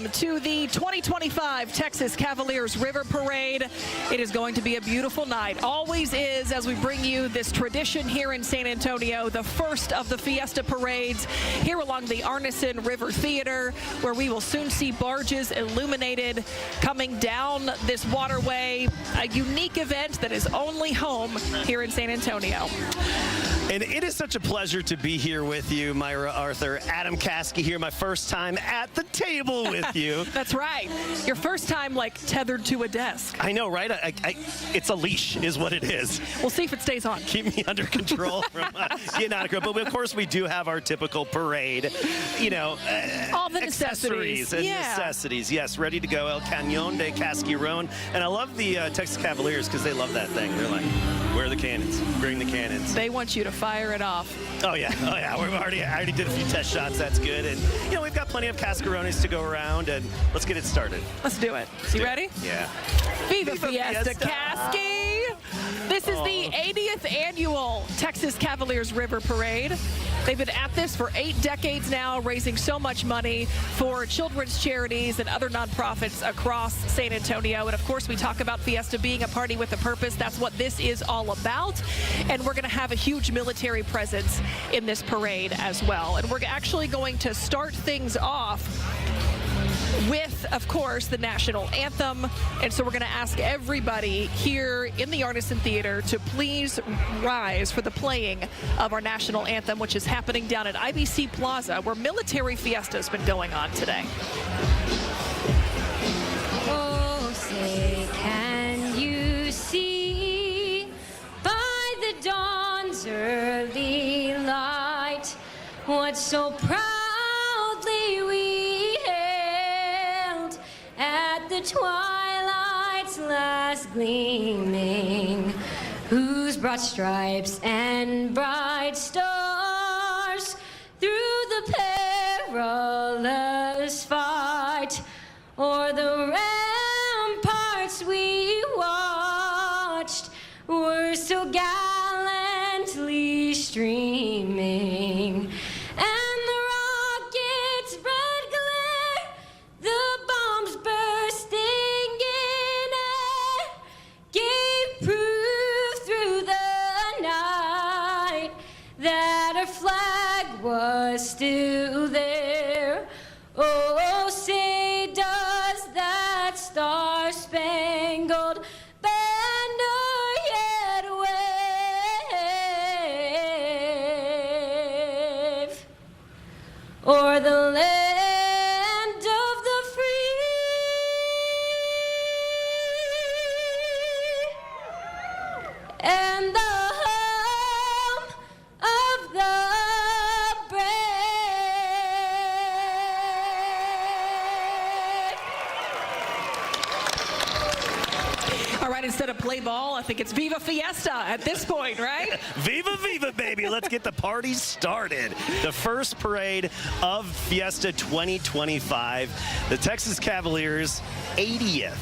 welcome to the 2025 Texas Cavaliers River Parade. It is going to be a beautiful night. Always is, as we bring you this tradition here in San Antonio, the first of the Fiesta parades here along the Arneson River Theater, where we will soon see barges illuminated coming down this waterway. A unique event that is only home here in San Antonio. And it is such a pleasure to be here with you, Myra Arthur. Adam Caskey here, my first time at the table with you. That's right. Your first time, like, tethered to a desk. I know, right? It's a leash is what it is. We'll see if it stays on. Keep me under control from getting out of control. But, of course, we do have our typical parade, you know. All the accessories and necessities. Yes, ready to go. El Cañón de Casquirón. And I love the Texas Cavaliers because they love that thing. They're like, where are the cannons? Bring the cannons. They want you to fire it off. Oh yeah. I already did a few test shots. That's good. And you know, we've got plenty of cascarones to go around, and let's get it started. Let's do it. You ready? Yeah. Viva Fiesta, Caskey! This is the 80th annual Texas Cavaliers River Parade. They've been at this for 8 decades now, raising so much money for children's charities and other nonprofits across San Antonio. And of course, we talk about Fiesta being a party with a purpose. That's what this is all about. And we're going to have a huge military presence in this parade as well. And we're actually going to start things off with, of course, the national anthem. And so we're going to ask everybody here in the Arneson Theater to please rise for the playing of our national anthem, which is happening down at IBC Plaza, where Military Fiesta has been going on today. Oh, say, can you see by the dawn's early light what so proudly we hailed at the twilight's last gleaming, whose broad stripes and bright stars through the perilous fight o'er the ramparts we watched were so gallantly streaming. And the rocket's red glare, the bombs bursting in air, gave proof through the night that our flag was still there. Oh, say does that star-spangled banner yet wave o'er the land of the free and the home of the brave. All right, instead of play ball, I think it's Viva Fiesta at this point, right? Viva, viva, baby. Let's get the party started. The first parade of Fiesta 2025, the Texas Cavaliers' 80th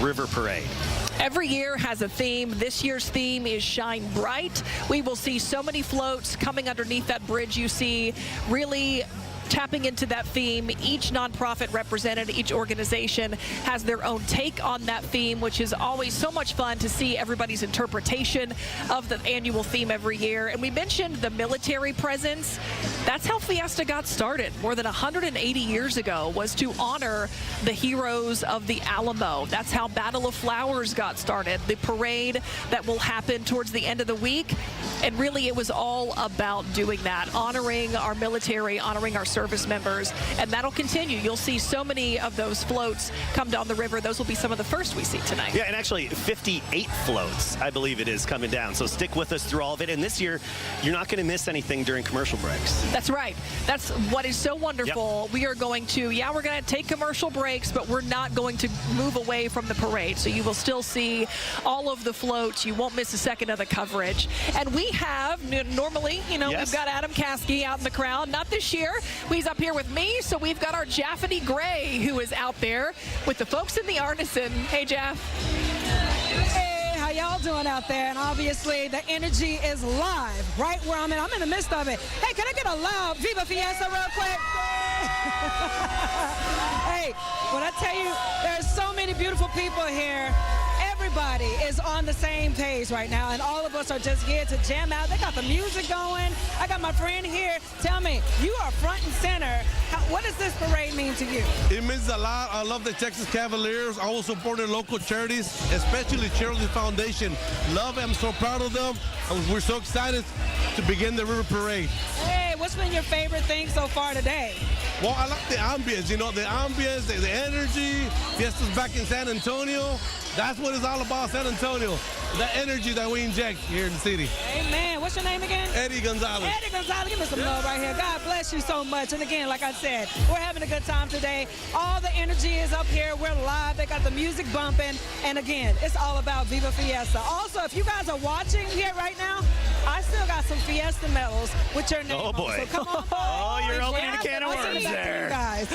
River Parade. Every year has a theme. This year's theme is Shine Bright. We will see so many floats coming underneath that bridge you see, really tapping into that theme. Each nonprofit represented, each organization has their own take on that theme, which is always so much fun to see everybody's interpretation of the annual theme every year. And we mentioned the military presence. That's how Fiesta got started more than 180 years ago, was to honor the heroes of the Alamo. That's how Battle of Flowers got started, the parade that will happen towards the end of the week. And really, it was all about doing that, honoring our military, honoring our service members, and that'll continue. You'll see so many of those floats come down the river. Those will be some of the first we see tonight. Yeah, and actually 58 floats, I believe it is, coming down. So stick with us through all of it. And this year, you're not going to miss anything during commercial breaks. That's right. That's what is so wonderful. Yep. We are going to, we're going to take commercial breaks, but we're not going to move away from the parade. So you will still see all of the floats. You won't miss a second of the coverage. And we have, normally, we've got Adam Caskey out in the crowd. Not this year. He's up here with me, so we've got our Jaffany Gray, who is out there with the folks in the Arneson. Hey, Jaff. Hey, how how y'all doing out there? And obviously the energy is live right where I'm in. I'm in the midst of it. Hey, can I get a loud Viva Fiesta real quick? Hey, when I tell you there's so many beautiful people here, everybody is on the same page right now, and all of us are just here to jam out. They got the music going. I got my friend here. Tell me, you are front and center. What does this parade mean to you? It means a lot. I love the Texas Cavaliers. I will support their local charities, especially Charitable Foundation. Love them. I'm so proud of them. We're so excited to begin the River Parade. Hey, what's been your favorite thing so far today? Well, I like the ambience, you know, the ambience, the energy. Fiesta's back in San Antonio. That's what it's all about, San Antonio. The energy that we inject here in the city. Amen. What's your name again? Eddie Gonzalez. Eddie Gonzalez, give me some love right here. God bless you so much. And again, like I said, we're having a good time today. All the energy is up here. We're live. They got the music bumping. And again, it's all about Viva Fiesta. Also, if you guys are watching here right now, I still got some Fiesta medals with your name. Oh, boy. So come on. Oh, you're opening a can of I'll worms see you there. guys.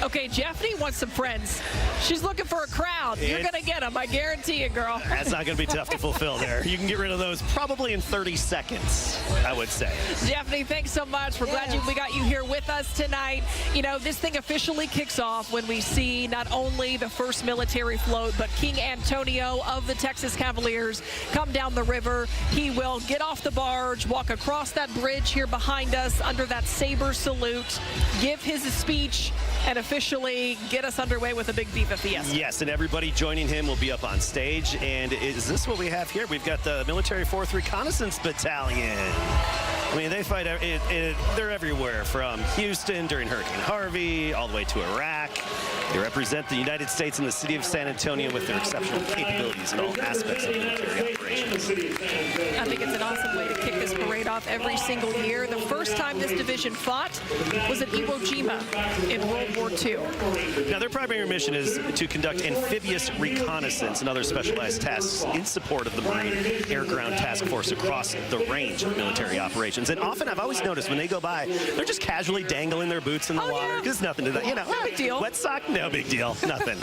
Okay, Jeffney wants some friends. She's looking for a crowd. You're going to get them. I guarantee you, girl. That's not going to be tough to fulfill there. You can get rid of those probably in 30 seconds, I would say. Jeffney, thanks so much. We're glad we got you here with us tonight. You know, this thing officially kicks off when we see not only the first military float, but King Antonio of the Texas Cavaliers come down the river. He will get off the barge, walk across that bridge here behind us under that saber salute, give his speech, and officially get us underway with a big Viva Fiesta. Yes, and everybody joining him will be up on stage. And is this what we have here? We've got the Military 4th Reconnaissance Battalion. I mean, they fight, they're everywhere, from Houston during Hurricane Harvey all the way to Iraq. They represent the United States and the city of San Antonio with their exceptional capabilities in all aspects of military operations. I think it's an awesome way to kick this parade off every single year. The first time this division fought was at Iwo Jima in World War II. Now, their primary mission is to conduct amphibious reconnaissance and other specialized tasks in support of the Marine Air Ground Task Force across the range of military operations. And often, I've always noticed when they go by, they're just casually dangling their boots in the water. There's nothing to that. You know, no big deal. Wet sock, no big deal. Nothing.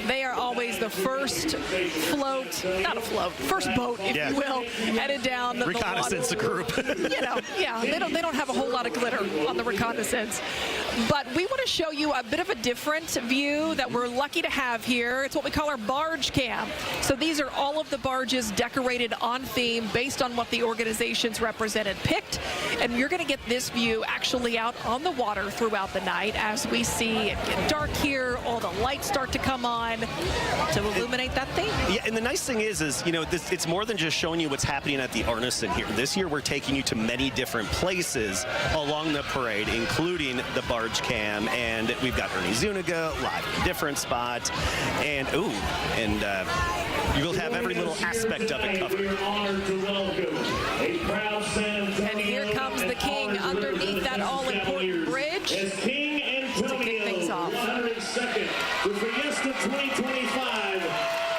They are always the first float, not a float, first boat, if you will, headed down the reconnaissance water. group. You know, yeah, they don't have a whole lot of glitter on the reconnaissance. But we want to show you a bit of a different view that we're lucky to have here. It's what we call our barge cam. So these are all of the barges decorated on theme based on what the organizations represented picked. And you're going to get this view actually out on the water throughout the night as we see it get dark here, all the lights start to come on to illuminate that theme. Yeah, and the nice thing is you know, it's more than just showing you what's happening at the Arneson here. This year, we're taking you to many different places along the parade, including the barge cam, and we've got Ernie Zuniga live in a different spot, and you will have every little aspect of it covered. And here comes the king underneath that all-important bridge to kick things off. For Fiesta 2025,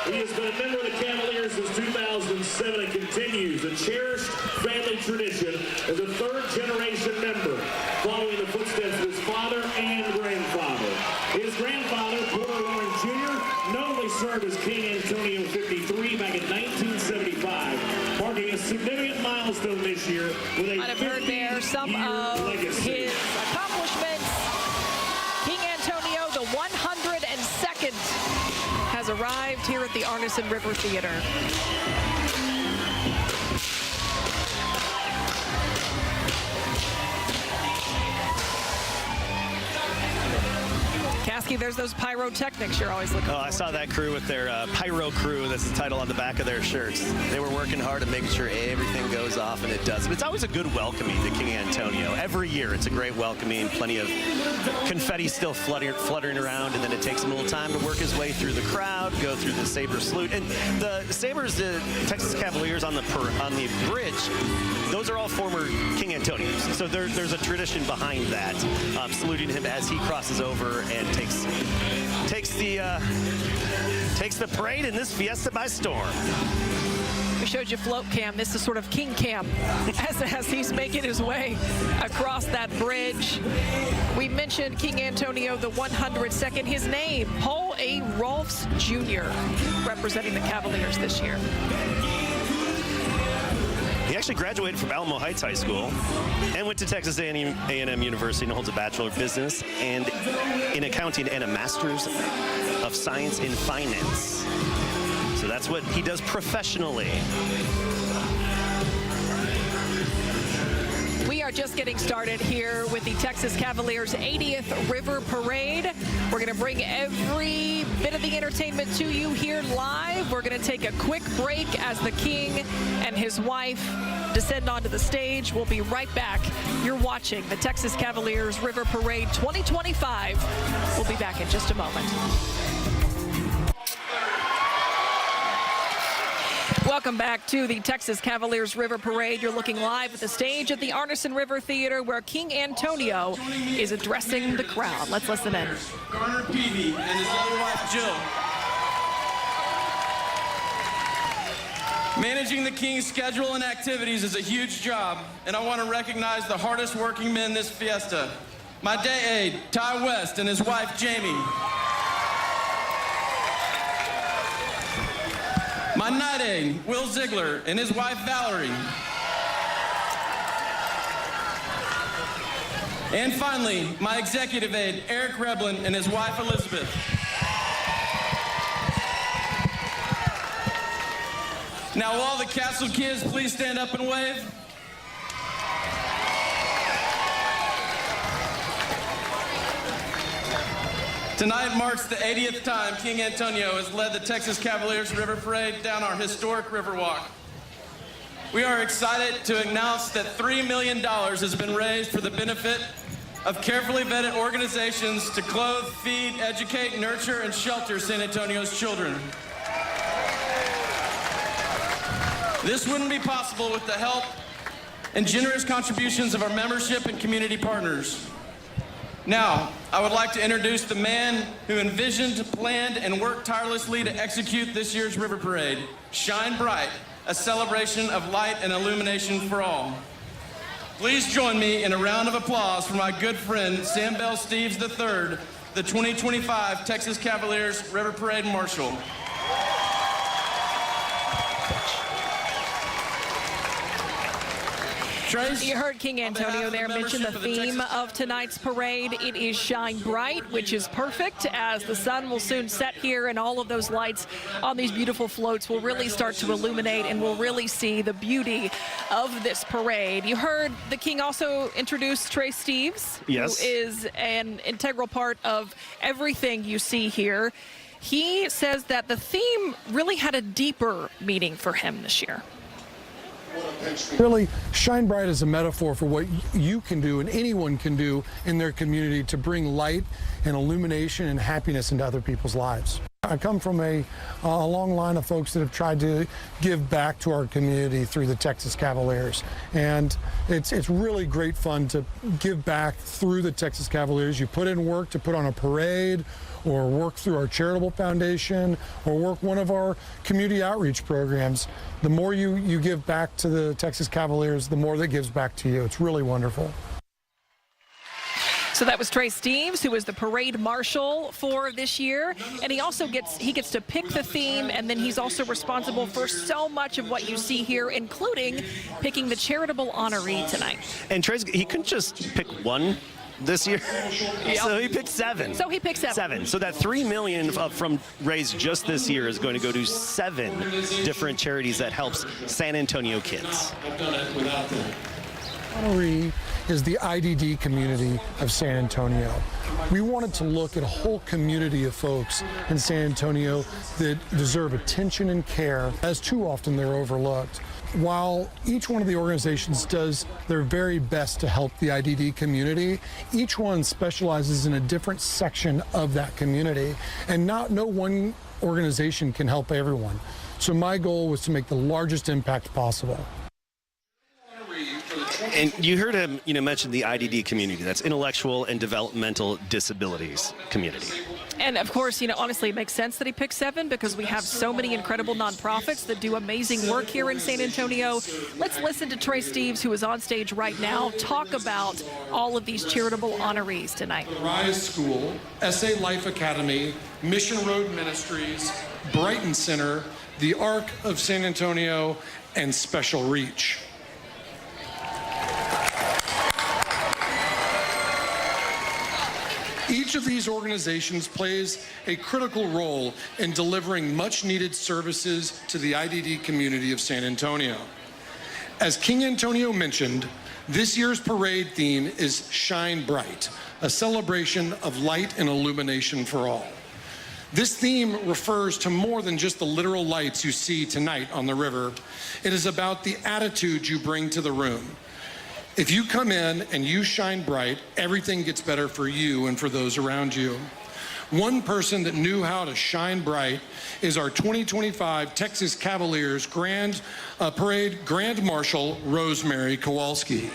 he has been a member of the Cavaliers since 2007 and continues a cherished family tradition as a third-generation member, following the footsteps of his father and grandfather. His grandfather, Porter Lawrence Jr., notably served as King Antonio 53 back in 1975, marking a significant milestone this year with a Might have heard there some of his accomplishments. King Antonio, the 102nd, has arrived here at the Arneson River Theater. Kasky, there's those pyrotechnics you're always looking for. Oh, I saw that crew with their pyro crew. That's the title on the back of their shirts. They were working hard at making sure everything goes off, and it does. But it's always a good welcoming to King Antonio. Every year, it's a great welcoming. Plenty of confetti still fluttering around, and then it takes him a little time to work his way through the crowd, go through the saber salute. And the sabers, the Texas Cavaliers on the bridge, those are all former King Antonios. So there's a tradition behind that, saluting him as he crosses over and takes the parade in this Fiesta by storm. We showed you float cam. This is sort of king cam as he's making his way across that bridge. We mentioned King Antonio, the 102nd. His name, Paul A. Rolfs Jr., representing the Cavaliers this year. He actually graduated from Alamo Heights High School and went to Texas A&M University and holds a Bachelor of Business and in Accounting and a Master's of Science in Finance. So that's what he does professionally. We are just getting started here with the Texas Cavaliers 80th River Parade. We're going to bring every bit of the entertainment to you here live. We're going to take a quick break as the King and his wife descend onto the stage. We'll be right back. You're watching the Texas Cavaliers River Parade 2025. We'll be back in just a moment. Welcome back to the Texas Cavaliers River Parade. You're looking live at the stage at the Arneson River Theater where King Antonio is addressing the crowd. Let's listen in. Garner Peavy and his lovely wife, Jill. Managing the King's schedule and activities is a huge job, and I want to recognize the hardest working men this Fiesta. My day aide, Ty West, and his wife, Jamie. My night aide, Will Ziegler, and his wife, Valerie. And finally, my executive aide, Eric Reblin, and his wife, Elizabeth. Now, will all the Castle kids please stand up and wave? Tonight marks the 80th time King Antonio has led the Texas Cavaliers River Parade down our historic Riverwalk. We are excited to announce that $3 million has been raised for the benefit of carefully vetted organizations to clothe, feed, educate, nurture, and shelter San Antonio's children. This wouldn't be possible with the help and generous contributions of our membership and community partners. Now, I would like to introduce the man who envisioned, planned, and worked tirelessly to execute this year's River Parade, Shine Bright, a celebration of light and illumination for all. Please join me in a round of applause for my good friend, Sam Bell Steves III, the 2025 Texas Cavaliers River Parade Marshal. You heard King Antonio there mention the theme of tonight's parade. It is Shine Bright, which is perfect as the sun will soon set here and all of those lights on these beautiful floats will really start to illuminate and we'll really see the beauty of this parade. You heard the King also introduce Trey Steves, yes, who is an integral part of everything you see here. He says that the theme really had a deeper meaning for him this year. Really, Shine Bright is a metaphor for what you can do and anyone can do in their community to bring light and illumination and happiness into other people's lives. I come from a long line of folks that have tried to give back to our community through the Texas Cavaliers. And it's really great fun to give back through the Texas Cavaliers. You put in work to put on a parade or work through our Charitable Foundation or work one of our community outreach programs. The more you give back to the Texas Cavaliers, the more that gives back to you. It's really wonderful. So that was Trey Steves, who is the parade marshal for this year, and he also gets to pick the theme, and then he's also responsible for so much of what you see here, including picking the charitable honoree tonight. And he couldn't just pick one this year, yep. So he picked seven. So he picked seven. So that $3 million from raised just this year is going to go to 7 different charities that helps San Antonio kids. Honoree is the IDD community of San Antonio. We wanted to look at a whole community of folks in San Antonio that deserve attention and care, as too often they're overlooked. While each one of the organizations does their very best to help the IDD community, each one specializes in a different section of that community, and no one organization can help everyone. So my goal was to make the largest impact possible. And you heard him, mention the IDD community. That's intellectual and developmental disabilities community. And of course, honestly, it makes sense that he picked 7 because we have so many incredible nonprofits that do amazing work here in San Antonio. Let's listen to Trey Steves, who is on stage right now, talk about all of these charitable honorees tonight. Rise School, SA Life Academy, Mission Road Ministries, Brighton Center, the Arc of San Antonio, and Special Reach. Each of these organizations plays a critical role in delivering much-needed services to the IDD community of San Antonio. As King Antonio mentioned, this year's parade theme is Shine Bright, a celebration of light and illumination for all. This theme refers to more than just the literal lights you see tonight on the river. It is about the attitude you bring to the room. If you come in and you shine bright, everything gets better for you and for those around you. One person that knew how to shine bright is our 2025 Texas Cavaliers Parade Grand Marshal, Rosemary Kowalski.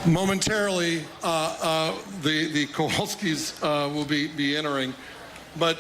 Momentarily, the Kowalskis will be entering, but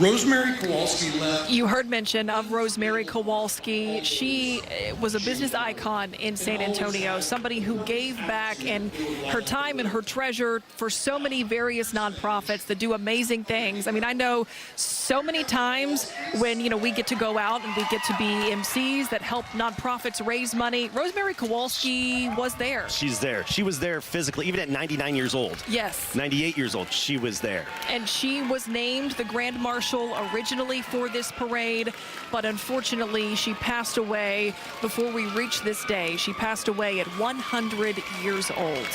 Rosemary Kowalski left. You heard mention of Rosemary Kowalski. She was a business icon in San Antonio, somebody who gave back and her time and her treasure for so many various nonprofits that do amazing things. I mean, I know so many times when, we get to go out and we get to be MCs that help nonprofits raise money. Rosemary Kowalski was there. She's there. She was there physically, even at 99 years old. Yes. 98 years old, she was there. And she was named the Grand Marshal originally for this parade, but unfortunately she passed away before we reached this day. She passed away at 100 years old.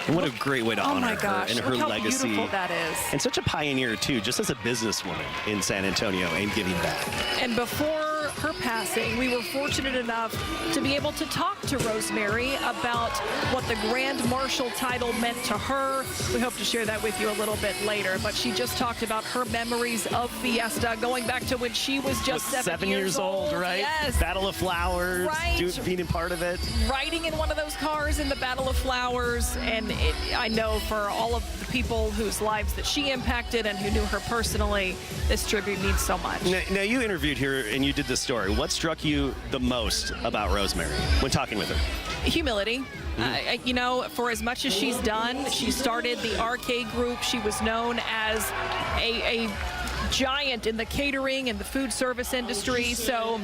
And what a great way to honor her and her look how legacy. Beautiful that is. And such a pioneer too, just as a businesswoman in San Antonio and giving back. And before her passing, we were fortunate enough to be able to talk to Rosemary about what the Grand Marshal title meant to her. We hope to share that with you a little bit later, but she just talked about her memories of Fiesta, going back to when she was just 7 years old, right? Yes. Battle of Flowers, right. Being a part of it. Riding in one of those cars in the Battle of Flowers, and I know for all of the people whose lives that she impacted and who knew her personally, this tribute means so much. Now you interviewed her and you did this story. What struck you the most about Rosemary when talking with her? Humility. For as much as she's done, she started the arcade group. She was known as a giant in the catering and the food service industry. So,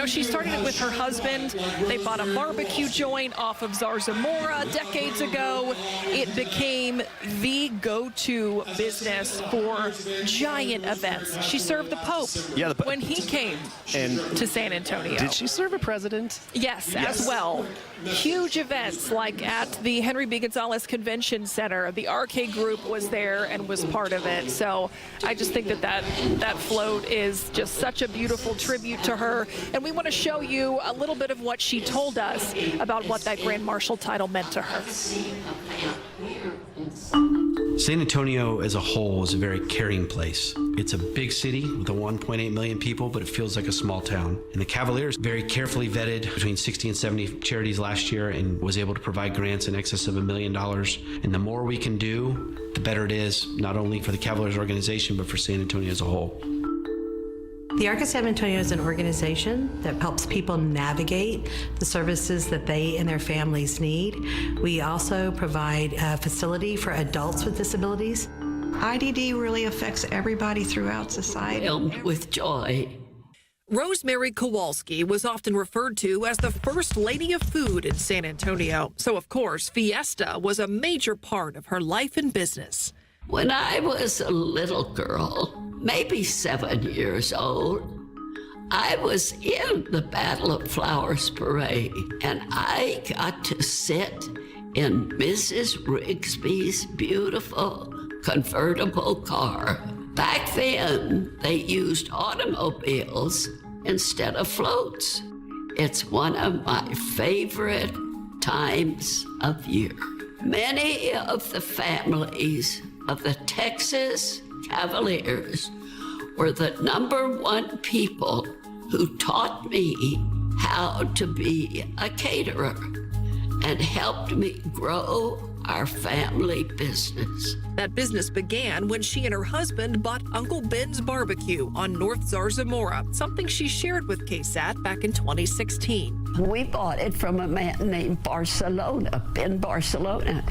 she started it with her husband. They bought a barbecue joint off of Zarzamora decades ago. It became the go-to business for giant events. She served the Pope when he came to San Antonio. Did she serve a president? Yes, as well. Huge events like at the Henry B. Gonzalez Convention Center. The arcade group was there and was part of it. So I just think that float is just such a beautiful tribute to her. And we want to show you a little bit of what she told us about what that Grand Marshal title meant to her. San Antonio as a whole is a very caring place. It's a big city with 1.8 million people, but it feels like a small town. And the Cavaliers very carefully vetted between 60 and 70 charities last year and was able to provide grants in excess of $1 million. And the more we can do, the better it is, not only for the Cavaliers organization, but for San Antonio as a whole. The Arc of San Antonio is an organization that helps people navigate the services that they and their families need. We also provide a facility for adults with disabilities. IDD really affects everybody throughout society. Filled with joy. Rosemary Kowalski was often referred to as the first lady of food in San Antonio. So, of course, Fiesta was a major part of her life and business. When I was a little girl, maybe 7 years old, I was in the Battle of Flowers parade, and I got to sit in Mrs. Rigsby's beautiful convertible car. Back then, they used automobiles instead of floats. It's one of my favorite times of year. Many of the families of the Texas Cavaliers were the #1 people who taught me how to be a caterer and helped me grow our family business. That business began when she and her husband bought Uncle Ben's Barbecue on North Zarzamora, something she shared with KSAT back in 2016. We bought it from a man named Ben Barcelona,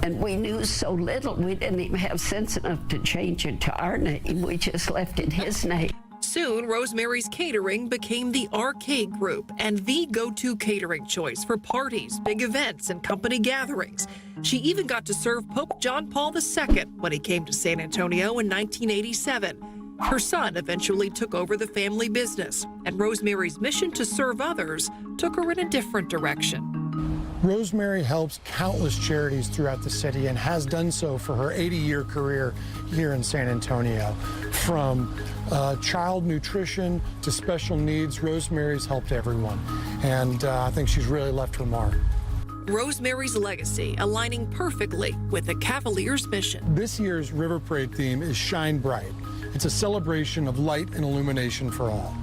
and we knew so little, we didn't even have sense enough to change it to our name. We just left it his name. Soon, Rosemary's Catering became the RK Group and the go-to catering choice for parties, big events, and company gatherings. She even got to serve Pope John Paul II when he came to San Antonio in 1987. Her son eventually took over the family business, and Rosemary's mission to serve others took her in a different direction. Rosemary helps countless charities throughout the city and has done so for her 80-year career here in San Antonio. From child nutrition to special needs, Rosemary's helped everyone, and I think she's really left her mark. Rosemary's legacy aligning perfectly with the Cavaliers' mission. This year's River Parade theme is Shine Bright. It's a celebration of light and illumination for all.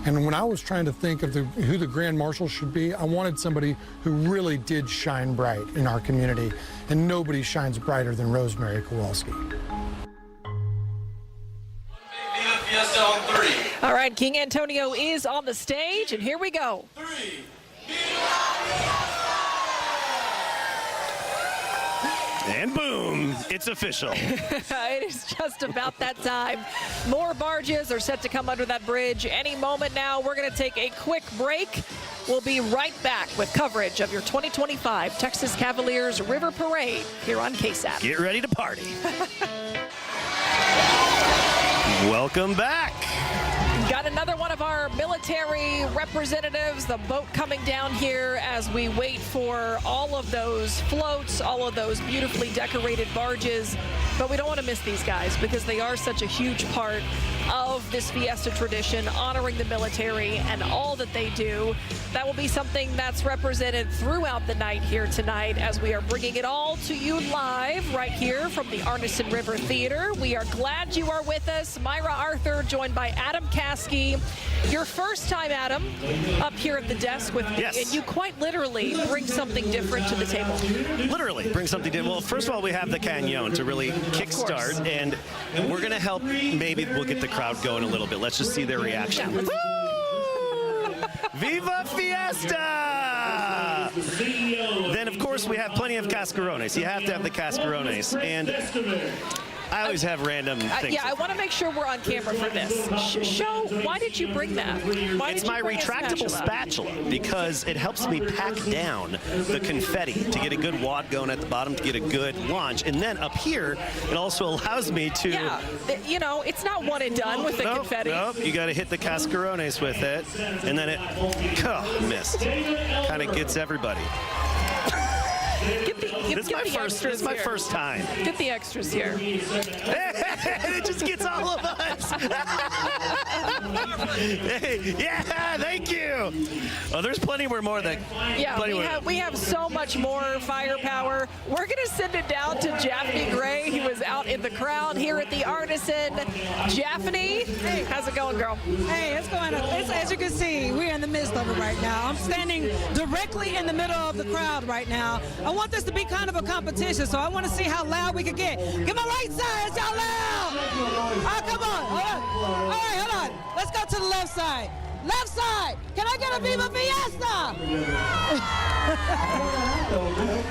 And when I was trying to think of who the Grand Marshal should be, I wanted somebody who really did shine bright in our community, and nobody shines brighter than Rosemary Kowalski. Fiesta on 3. All right, King Antonio is on the stage, and here we go. 3. And boom, it's official. It is just about that time. More barges are set to come under that bridge any moment now. We're going to take a quick break. We'll be right back with coverage of your 2025 Texas Cavaliers River Parade here on KSAT. Get ready to party. Welcome back. Got another one of our military representatives, the boat coming down here as we wait for all of those floats, all of those beautifully decorated barges. But we don't want to miss these guys because they are such a huge part of this Fiesta tradition, honoring the military and all that they do. That will be something that's represented throughout the night here tonight as we are bringing it all to you live right here from the Arneson River Theater. We are glad you are with us. Myra Arthur joined by Adam Caskey. Your first time, Adam, up here at the desk with me, yes. And you quite literally bring something different to the table. Literally bring something different. Well, first of all, we have the canyon to really kickstart, and we're going to help. Maybe we'll get the crowd going a little bit. Let's just see their reaction. Yeah, Viva Fiesta! Then, of course, we have plenty of cascarones. You have to have the cascarones. And I always have random things. Yeah, I want to make sure we're on camera for this. Show, why did you bring that? It's my retractable spatula because it helps me pack down the confetti to get a good wad going at the bottom to get a good launch. And then up here, it also allows me to... Yeah, you know, it's not one and done with the confetti. Nope, you got to hit the cascarones with it. And then it, missed. Kind of gets everybody. This is my first time. Get the extras here. It just gets all of us. Hey, yeah, thank you. Oh, there's plenty more that. Yeah, we have so much more firepower. We're going to send it down to Japhanie Gray. He was out in the crowd here at the Arneson. Japhanie, hey, how's it going, girl? Hey, it's going on. As you can see, we're in the midst of it right now. I'm standing directly in the middle of the crowd right now. I want this to be kind of a competition, so I want to see how loud we can get. Get my right side, y'all loud! Oh, come on, hold on. All right, hold on. Let's go to the left side. Left side, can I get a Viva Fiesta?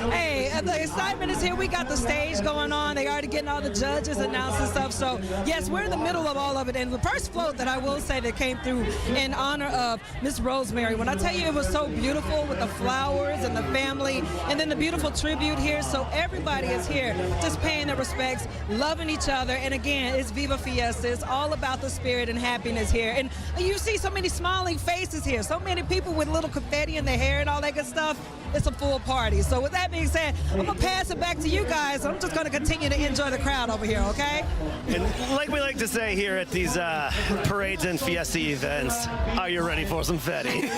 Hey, the excitement is here. We got the stage going on. They already getting all the judges announced and stuff. So, yes, we're in the middle of all of it. And the first float that I will say that came through in honor of Miss Rosemary, when I tell you it was so beautiful with the flowers and the family and then the beautiful tribute here. So everybody is here just paying their respects, loving each other. And again, it's Viva Fiesta. It's all about the spirit and happiness here. And you see so many smiling faces here, so many people with little confetti in their hair and all that good stuff. it's a full party. So with that being said, I'm going to pass it back to you guys. I'm just going to continue to enjoy the crowd over here, okay? And like we like to say here at these parades and Fiesta events, are you ready for some confetti?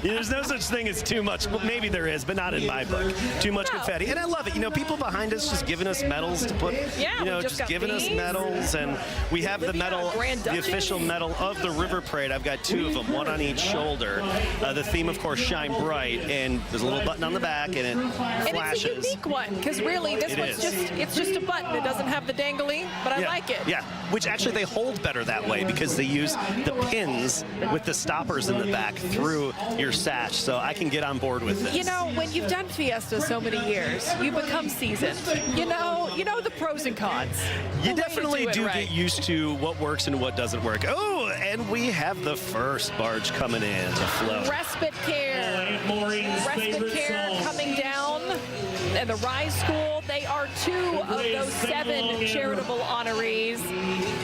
There's no such thing as too much. Well, maybe there is, but not in my book. Too much confetti. And I love it. People behind us just giving us medals to put, just giving us medals. And we have the medal, the official medal of the River Parade. I've got two of them, one on each shoulder. The theme, of course, Shine Bright. And there's a little button on the back, and it flashes. And it's a unique one, because really, this one's just a button. It doesn't have the dangly, but I like it. Yeah, which actually they hold better that way, because they use the pins with the stoppers in the back through your sash, so I can get on board with this. When you've done Fiesta so many years, you become seasoned. You know the pros and cons. You definitely do get used to what works and what doesn't work. Oh, and we have the first barge coming in to float. Respite Care. Respite Care coming down. And the Rise School, they are two of those 7 charitable honorees.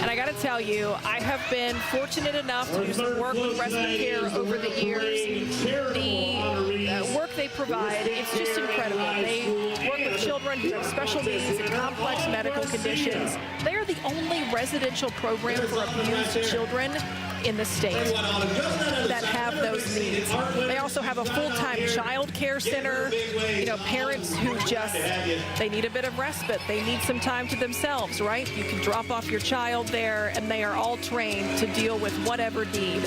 And I got to tell you, I have been fortunate enough to do some work with Respite Care over the years. The work they provide, it's just incredible. They work with children who have special needs and complex medical conditions. They are the only residential program for abused children in the state that have those needs. They also have a full-time child care center. Parents who they need a bit of respite. They need some time to themselves, right? You can drop off your child there, and they are all trained to deal with whatever need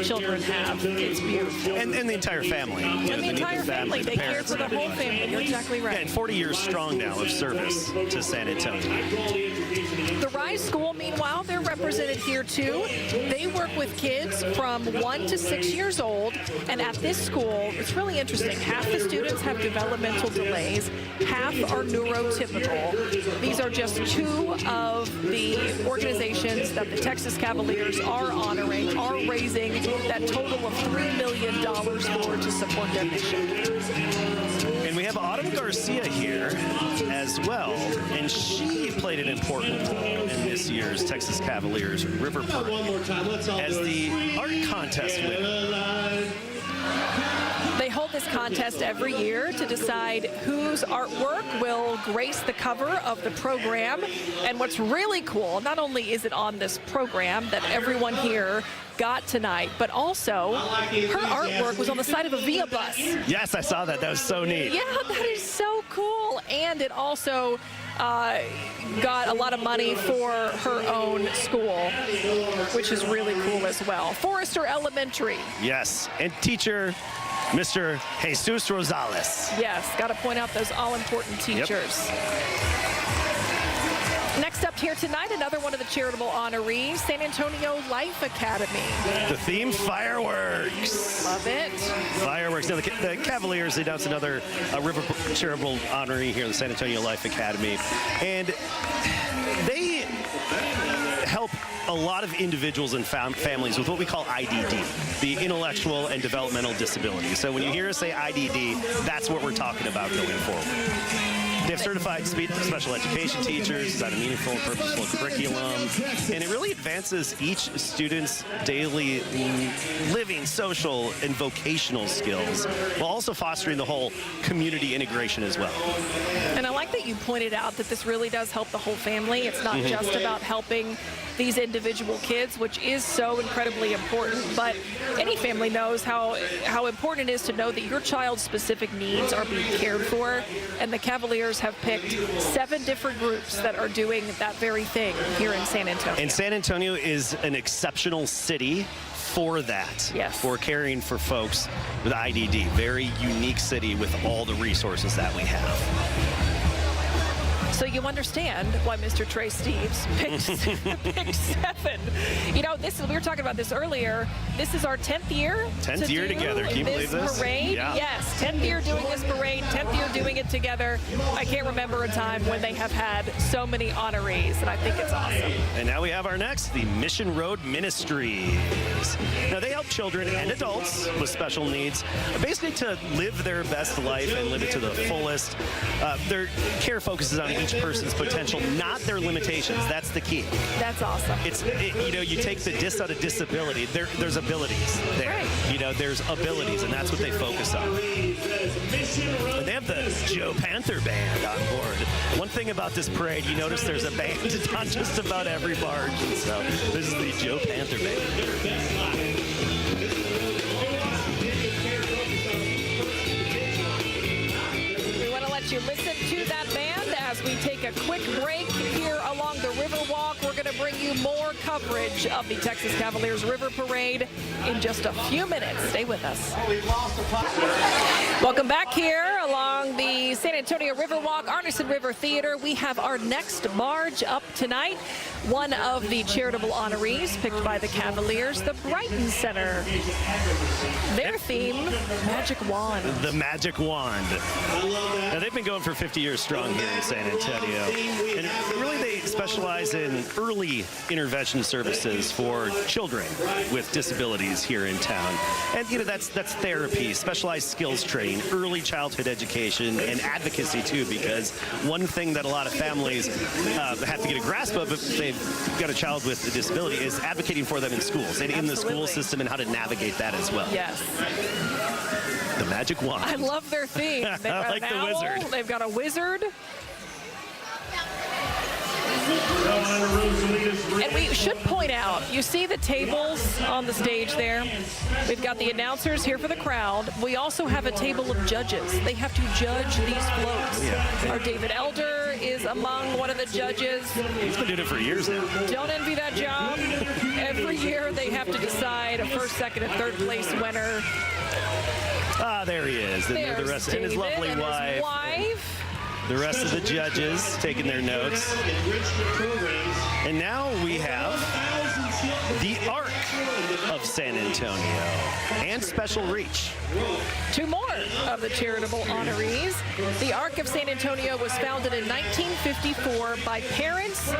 children have. It's beautiful. And the entire family. And the entire family. They care for the whole family. You're exactly right. Yeah, and 40 years strong now of service to San Antonio. The Rise School, meanwhile, they're represented here too. They work with kids from 1 to 6 years old, and at this school, it's really interesting. Half the students have developmental delays, half are neurotypical. These are just 2 of the organizations that the Texas Cavaliers are honoring, are raising that total of $3 million for to support their mission. And we have Autumn Garcia here as well, and she played an important role in this year's Texas Cavaliers River Parade as the art contest winner. They hold this contest every year to decide whose artwork will grace the cover of the program. And what's really cool, not only is it on this program that everyone here got tonight, but also her artwork was on the side of a Via bus. Yes, I saw that. That was so neat. Yeah, that is so cool. And it also got a lot of money for her own school, which is really cool as well. Forrester Elementary. Yes, and teacher Mr. Jesus Rosales. Yes, got to point out those all-important teachers. Yep. Next up here tonight, another one of the charitable honorees, San Antonio Life Academy. The theme, fireworks. Love it. Fireworks. Now, the Cavaliers announced another River charitable honoree here in the San Antonio Life Academy. And they help a lot of individuals and families with what we call IDD, the intellectual and developmental disability. So when you hear us say IDD, that's what we're talking about going forward. They have certified special education teachers, design a meaningful and purposeful curriculum, and it really advances each student's daily living, social, and vocational skills, while also fostering the whole community integration as well. And I like that you pointed out that this really does help the whole family. It's not just about helping these individual kids, which is so incredibly important, but any family knows how important it is to know that your child's specific needs are being cared for, and the Cavaliers have picked 7 different groups that are doing that very thing here in San Antonio. And San Antonio is an exceptional city for that, for caring for folks with IDD. Very unique city with all the resources that we have. So you understand why Mr. Trey Steves picked 7. You know, we were talking about this earlier. This is our 10th year. 10th year together. Can you believe this? Parade. Yeah. Yes, 10th year doing this parade, 10th year doing it together. I can't remember a time when they have had so many honorees, and I think it's awesome. And now we have our next, the Mission Road Ministries. Now they help children and adults with special needs basically to live their best life and live it to the fullest. Their care focuses on each person's potential, not their limitations. That's the key. That's awesome. You take the dis out of disability. There's abilities there. Right. There's abilities, and that's what they focus on. And they have the Joe Panther Band on board. One thing about this parade, you notice there's a band on just about every barge. So this is the Joe Panther Band. You listen to that band as we take a quick break here along the Riverwalk. We're going to bring you more coverage of the Texas Cavaliers River Parade in just a few minutes. Stay with us. Welcome back here along the San Antonio Riverwalk, Arneson River Theater. We have our next barge up tonight. One of the charitable honorees picked by the Cavaliers, the Brighton Center. Their theme, Magic Wand. The Magic Wand. Now, they've been going for 50 years strong here in San Antonio. And really, they specialize in early intervention services for children with disabilities here in town. And, you know, that's therapy, specialized skills training, early childhood education, and advocacy, too, because one thing that a lot of families have to get a grasp of if they've got a child with a disability is advocating for them in schools and in the school system and how to navigate that as well. Yes. The Magic Wand. I love their theme. They've got like an the owl, wizard. They've got a wizard. And we should point out, you see the tables on the stage there? We've got the announcers here for the crowd. We also have a table of judges. They have to judge these floats. Yeah. Our David Elder is among one of the judges. He's been doing it for years now. Don't envy that job. Every year they have to decide a first, second, and third place winner. Ah, there he is. And There's the rest, and his David lovely and his wife. wife. The rest of the judges taking their notes. And now we have the Arc of San Antonio and Special Reach. Two more of the charitable honorees. The Arc of San Antonio was founded in 1954 by parents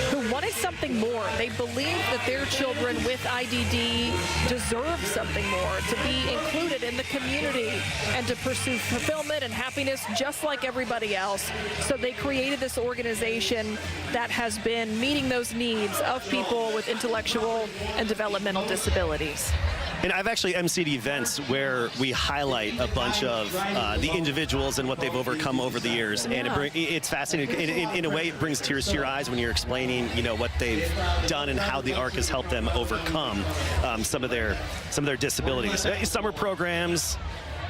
who wanted something more. They believed that their children with IDD deserved something more, to be included in the community and to pursue fulfillment and happiness just like everybody else. So they created this organization that has been meeting those needs of people with intellectual and developmental disabilities. And I've actually emceed events where we highlight a bunch of the individuals and what they've overcome over the years. And it's fascinating. In a way, it brings tears to your eyes when you're explaining, you know, what they've done and how the Arc has helped them overcome some of their disabilities. Summer programs,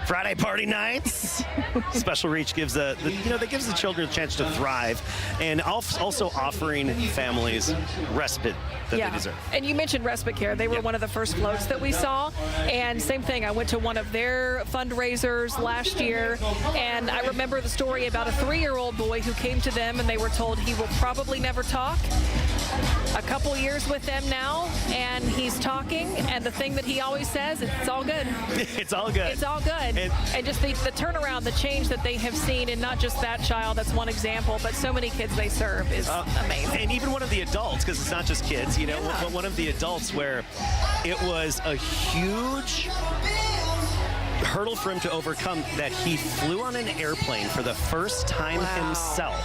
Friday party nights. Special Reach gives that gives the children a chance to thrive, and also offering families respite that they deserve. And you mentioned respite care. They were one of the first floats that we saw. And same thing, I went to one of their fundraisers last year, and I remember the story about a 3-year-old boy who came to them and they were told he will probably never talk. A couple years with them now, and he's talking, and the thing that he always says, it's all good. It's all good. It's all good. And just the turnaround, the change that they have seen, and not just that child, that's one example, but so many kids they serve is amazing. And even one of the adults, because it's not just kids, you know, one of the adults where it was a huge hurdle for him to overcome, that he flew on an airplane for the first time himself.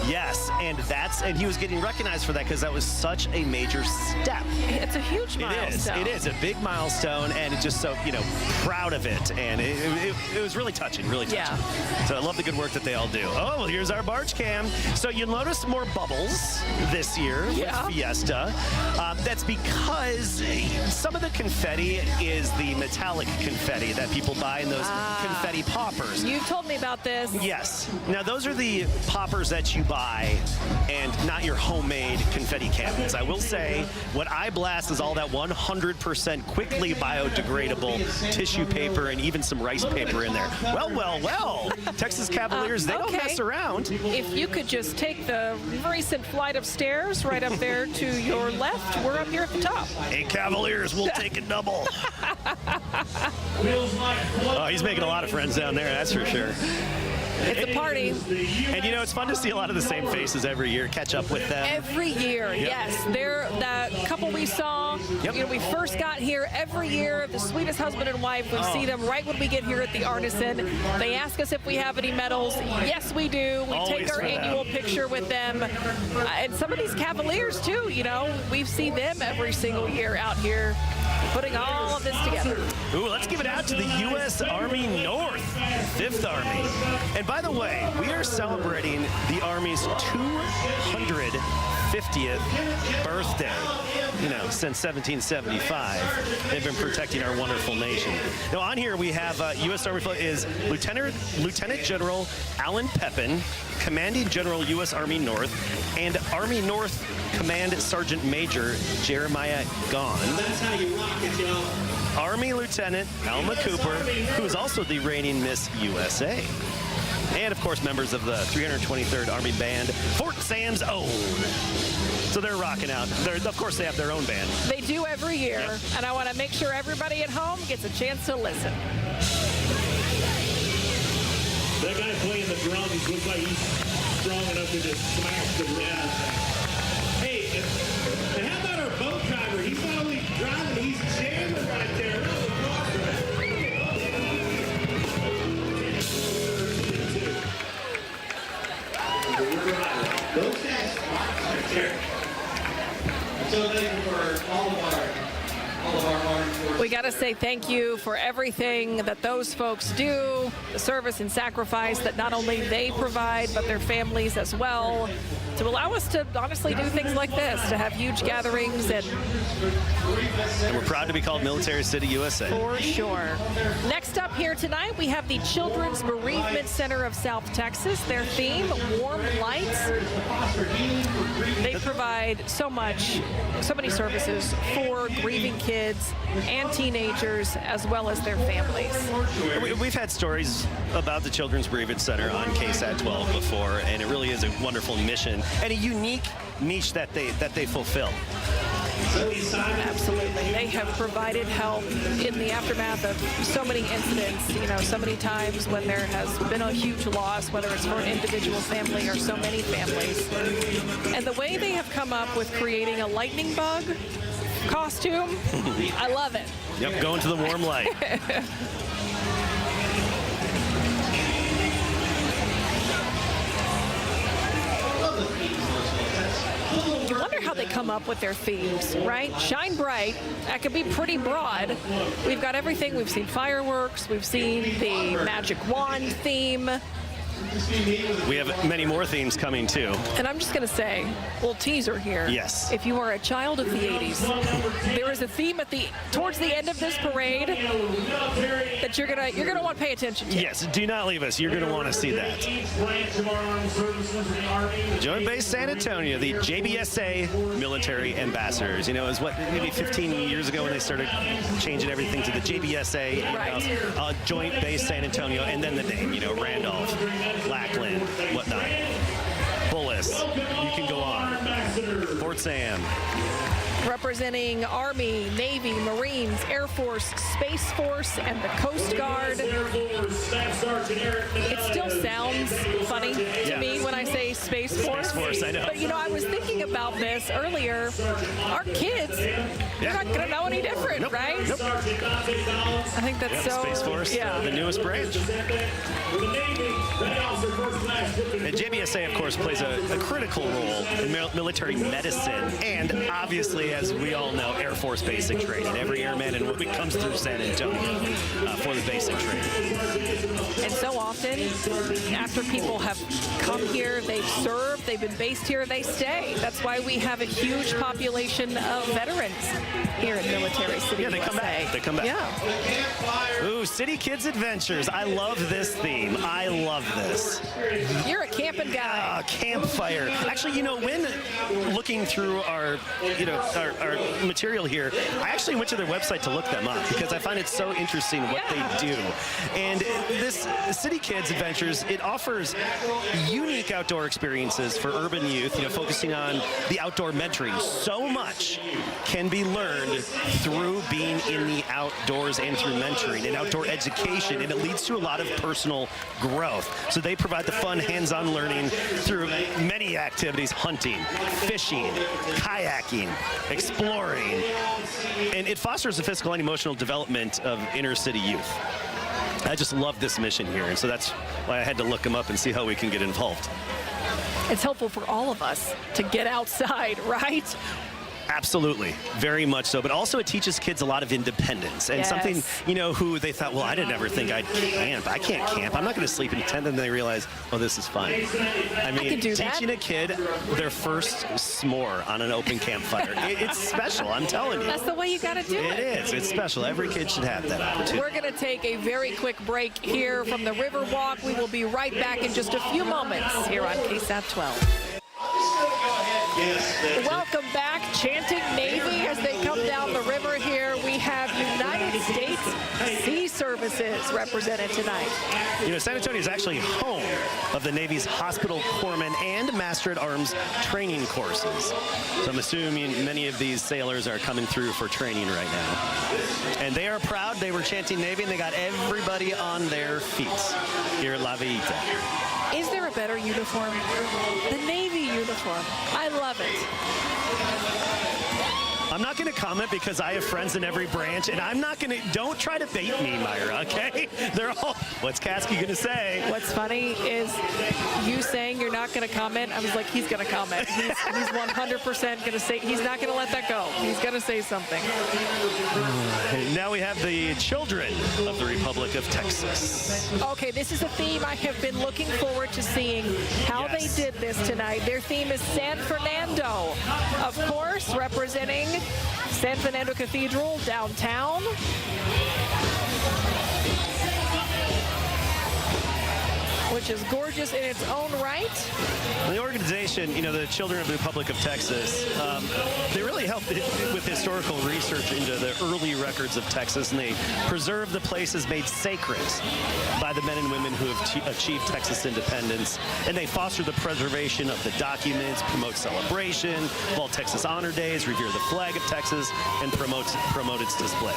Yes, and he was getting recognized for that because that was such a major step. It's a huge milestone. It is a big milestone, and just so, you know, proud of it. And it was really touching, really touching. Yeah. So I love the good work that they all do. Oh, well, here's our barge cam. So you'll notice more bubbles this year with Fiesta. That's because some of the confetti is the metallic confetti that people buy in those confetti poppers. You told me about this. Yes. Now, those are the poppers that you buy and not your homemade confetti cannons. I will say, what I blast is all that 100% quickly biodegradable tissue paper and even some rice paper in there. Well. Texas Cavaliers, they don't mess around. If you could just take the recent flight of stairs right up there to your left, we're up here at the top. Hey, Cavaliers, we'll take a double. Oh, he's making a lot of friends down there, that's for sure. It's a party. And, you know, it's fun to see a lot of the same faces every year, catch up with them. Every year, yes. They're the couple we saw, you know, we first got here every year, the sweetest husband and wife. We see them right when we get here at the Arneson. They ask us if we have any medals. Yes, we do. We take our annual picture with them. And some of these Cavaliers, too, you know, we see them every single year out here putting all of this together. Ooh, let's give it out to the U.S. Army North, 5th Army. And by the way, we are celebrating the Army's 250th birthday. You know, since 1775, they've been protecting our wonderful nation. Now, on here we have U.S. Army flag is Lieutenant General Alan Pepin, Commanding General U.S. Army North, and Army North Command Sergeant Major Jeremiah Gaughan. That's how you rock it, y'all. Army Lieutenant Alma Cooper, who is also the reigning Miss USA. And, of course, members of the 323rd Army Band, Fort Sam's own. So they're rocking out. Of course, they have their own band. They do every year, Yep. and I want to make sure everybody at home gets a chance to listen. That guy playing the drums looks like he's strong enough to just smash the ground. Hey, and how about our boat driver? He's not only driving, he's jamming right there. Those guys right there. So thank you for all of our hard work. We got to say thank you for everything that those folks do, the service and sacrifice that not only they provide, but their families as well, to allow us to honestly do things like this, to have huge gatherings and we're proud to be called Military City, USA. For sure. Next up here tonight, we have the Children's Bereavement Center of South Texas. Their theme, Warm Lights. They provide so many services for grieving kids and teenagers, as well as their families. We've had stories about the Children's Bereavement Center on KSAT 12 before, and it really is a wonderful mission and a unique niche that they fulfill. Absolutely. They have provided help in the aftermath of so many incidents, so many times when there has been a huge loss, whether it's for an individual family or so many families. And the way they have come up with creating a lightning bug costume, I love it. Yep, going to the warm light. You wonder how they come up with their themes, right? Shine bright, that could be pretty broad. We've got everything. We've seen fireworks. We've seen the magic wand theme. We have many more themes coming, too. And I'm just going to say, little teaser here. Yes. If you are a child of the 80s, there is a theme towards the end of this parade that you're gonna want to pay attention to. Yes, do not leave us. You're going to want to see that. Joint Base San Antonio, the JBSA military ambassadors. It was maybe 15 years ago when they started changing everything to the JBSA, Right. Joint Base San Antonio, and then the name, Randolph, Lackland, whatnot. Bullis, you can go on. Fort Sam. Representing Army, Navy, Marines, Air Force, Space Force, and the Coast Guard. It still sounds funny to me when I say Space Force. Space Force, I know. But I was thinking about this earlier. Our kids, they're not going to know any different, Nope. right? Nope. I think that's so. Space Force, the newest branch. And JBSA, of course, plays a critical role in military medicine and, obviously, as we all know, Air Force basic training. Every airman and woman comes through San Antonio for the basic training. And so often, after people have come here, they've served, they've been based here, they stay. That's why we have a huge population of veterans here in Military City, Yeah, they come back. They come back. Yeah. Ooh, City Kids Adventures. I love this theme. I love this. You're a camping guy. Campfire. Actually, when looking through our material here, I actually went to their website to look them up because I find it so interesting what they do. And this City Kids Adventures, it offers unique outdoor experiences for urban youth, focusing on the outdoor mentoring. So much can be learned through being in the outdoors and through mentoring and outdoor education, and it leads to a lot of personal growth. So they provide the fun hands-on learning through many activities: hunting, fishing, kayaking, exploring, and it fosters the physical and emotional development of inner city youth. I just love this mission here, and so that's why I had to look them up and see how we can get involved. It's helpful for all of us to get outside, right? Absolutely, very much so. But also it teaches kids a lot of independence and something, you know, who they thought, well, I didn't ever think I'd camp. I can't camp. I'm not going to sleep in a tent. And then they realize, oh, this is fun. I mean, teaching a kid their first s'more on an open campfire, it's special, I'm telling you. That's the way you got to do it. It is. It's special. Every kid should have that opportunity. We're going to take a very quick break here from the Riverwalk. We will be right back in just a few moments here on KSAT 12. Welcome back, chanting Navy as they come down the river here. We have United States Sea Services represented tonight. You know, San Antonio is actually home of the Navy's Hospital Corpsman and Master at Arms training courses. So I'm assuming many of these sailors are coming through for training right now. And they are proud. They were chanting Navy, and they got everybody on their feet here at La Villita. Is there a better uniform? The Navy uniform. I love it. I'm not going to comment because I have friends in every branch, and I'm not going to, don't try to bait me, Myra, okay? They're all, what's Kasky going to say? What's funny is you saying you're not going to comment. I was like, he's going to comment. He's 100% going to say, he's not going to let that go. He's going to say something. Now we have the children of the Republic of Texas. Okay, this is a theme I have been looking forward to seeing how they did this tonight. Their theme is San Fernando, of course, representing San Fernando Cathedral downtown. Which is gorgeous in its own right. The organization, you know, the Children of the Republic of Texas, they really helped with historical research into the early records of Texas, and they preserve the places made sacred by the men and women who have achieved Texas independence, and they foster the preservation of the documents, promote celebration, vault Texas honor days, revere the flag of Texas, and promote its display.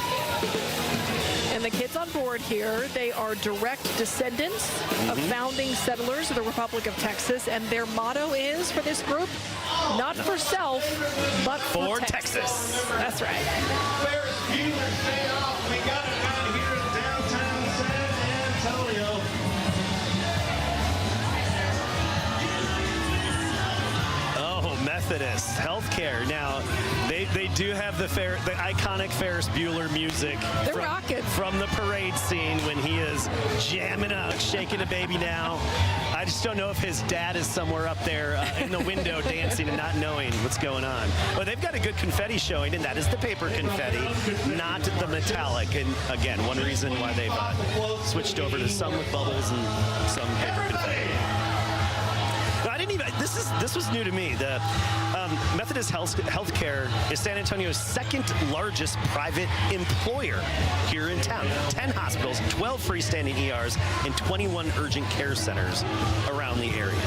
And the kids on board here, they are direct descendants of founding settlers of the Republic of Texas, and their motto is for this group, not for self, but for Texas. That's right. We got it out here in downtown San Antonio. Oh, Methodist healthcare. Now, they do have the iconic Ferris Bueller music from the parade scene when he is jamming out, shaking a baby now. I just don't know if his dad is somewhere up there in the window dancing and not knowing what's going on. But they've got a good confetti showing, and that is the paper confetti, not the metallic. And again, one reason why they've switched over to some with bubbles and some paper confetti. I didn't even, this was new to me. The Methodist Healthcare is San Antonio's second largest private employer here in town. 10 hospitals, 12 freestanding ERs, and 21 urgent care centers around the area.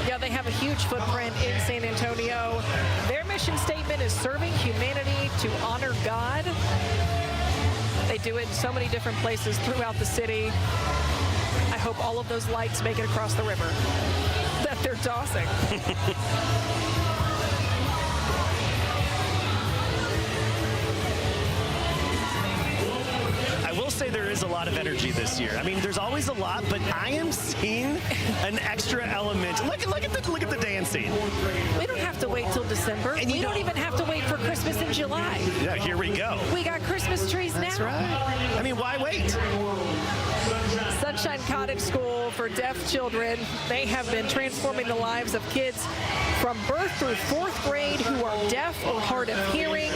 Yeah, they have a huge footprint in San Antonio. Their mission statement is serving humanity to honor God. They do it in so many different places throughout the city. I hope all of those lights make it across the river that they're tossing. I will say there is a lot of energy this year. I mean, there's always a lot, but I am seeing an extra element. Look at the dancing. We don't have to wait till December. And we don't even have to wait for Christmas in July. Yeah, here we go. We got Christmas trees now. That's right. I mean, why wait? Sunshine Cottage School for deaf children. They have been transforming the lives of kids from birth through 4th grade who are deaf or hard of hearing.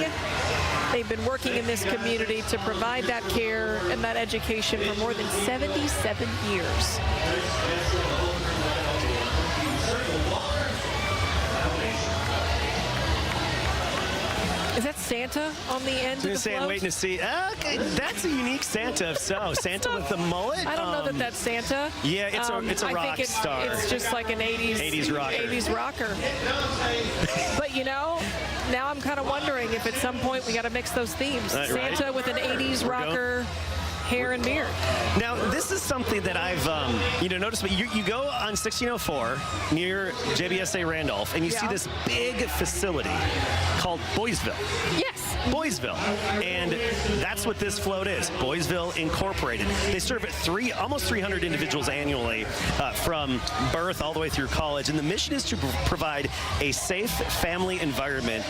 They've been working in this community to provide that care and that education for more than 77 years. Is that Santa on the end of the float? I'm waiting to see. Okay, that's a unique Santa, if so. Santa with the mullet? I don't know that that's Santa. Yeah, it's a rock star. It's just like an 80s rocker. But, you know, now I'm kind of wondering if at some point we got to mix those themes. Santa with an 80s rocker. Hair and beard. Now, this is something that I've, noticed. You go on 1604 near JBSA Randolph, and you see this big facility called Boysville. Yes. Boysville. And that's what this float is, Boysville Incorporated. They serve almost 300 individuals annually from birth all the way through college. And the mission is to provide a safe family environment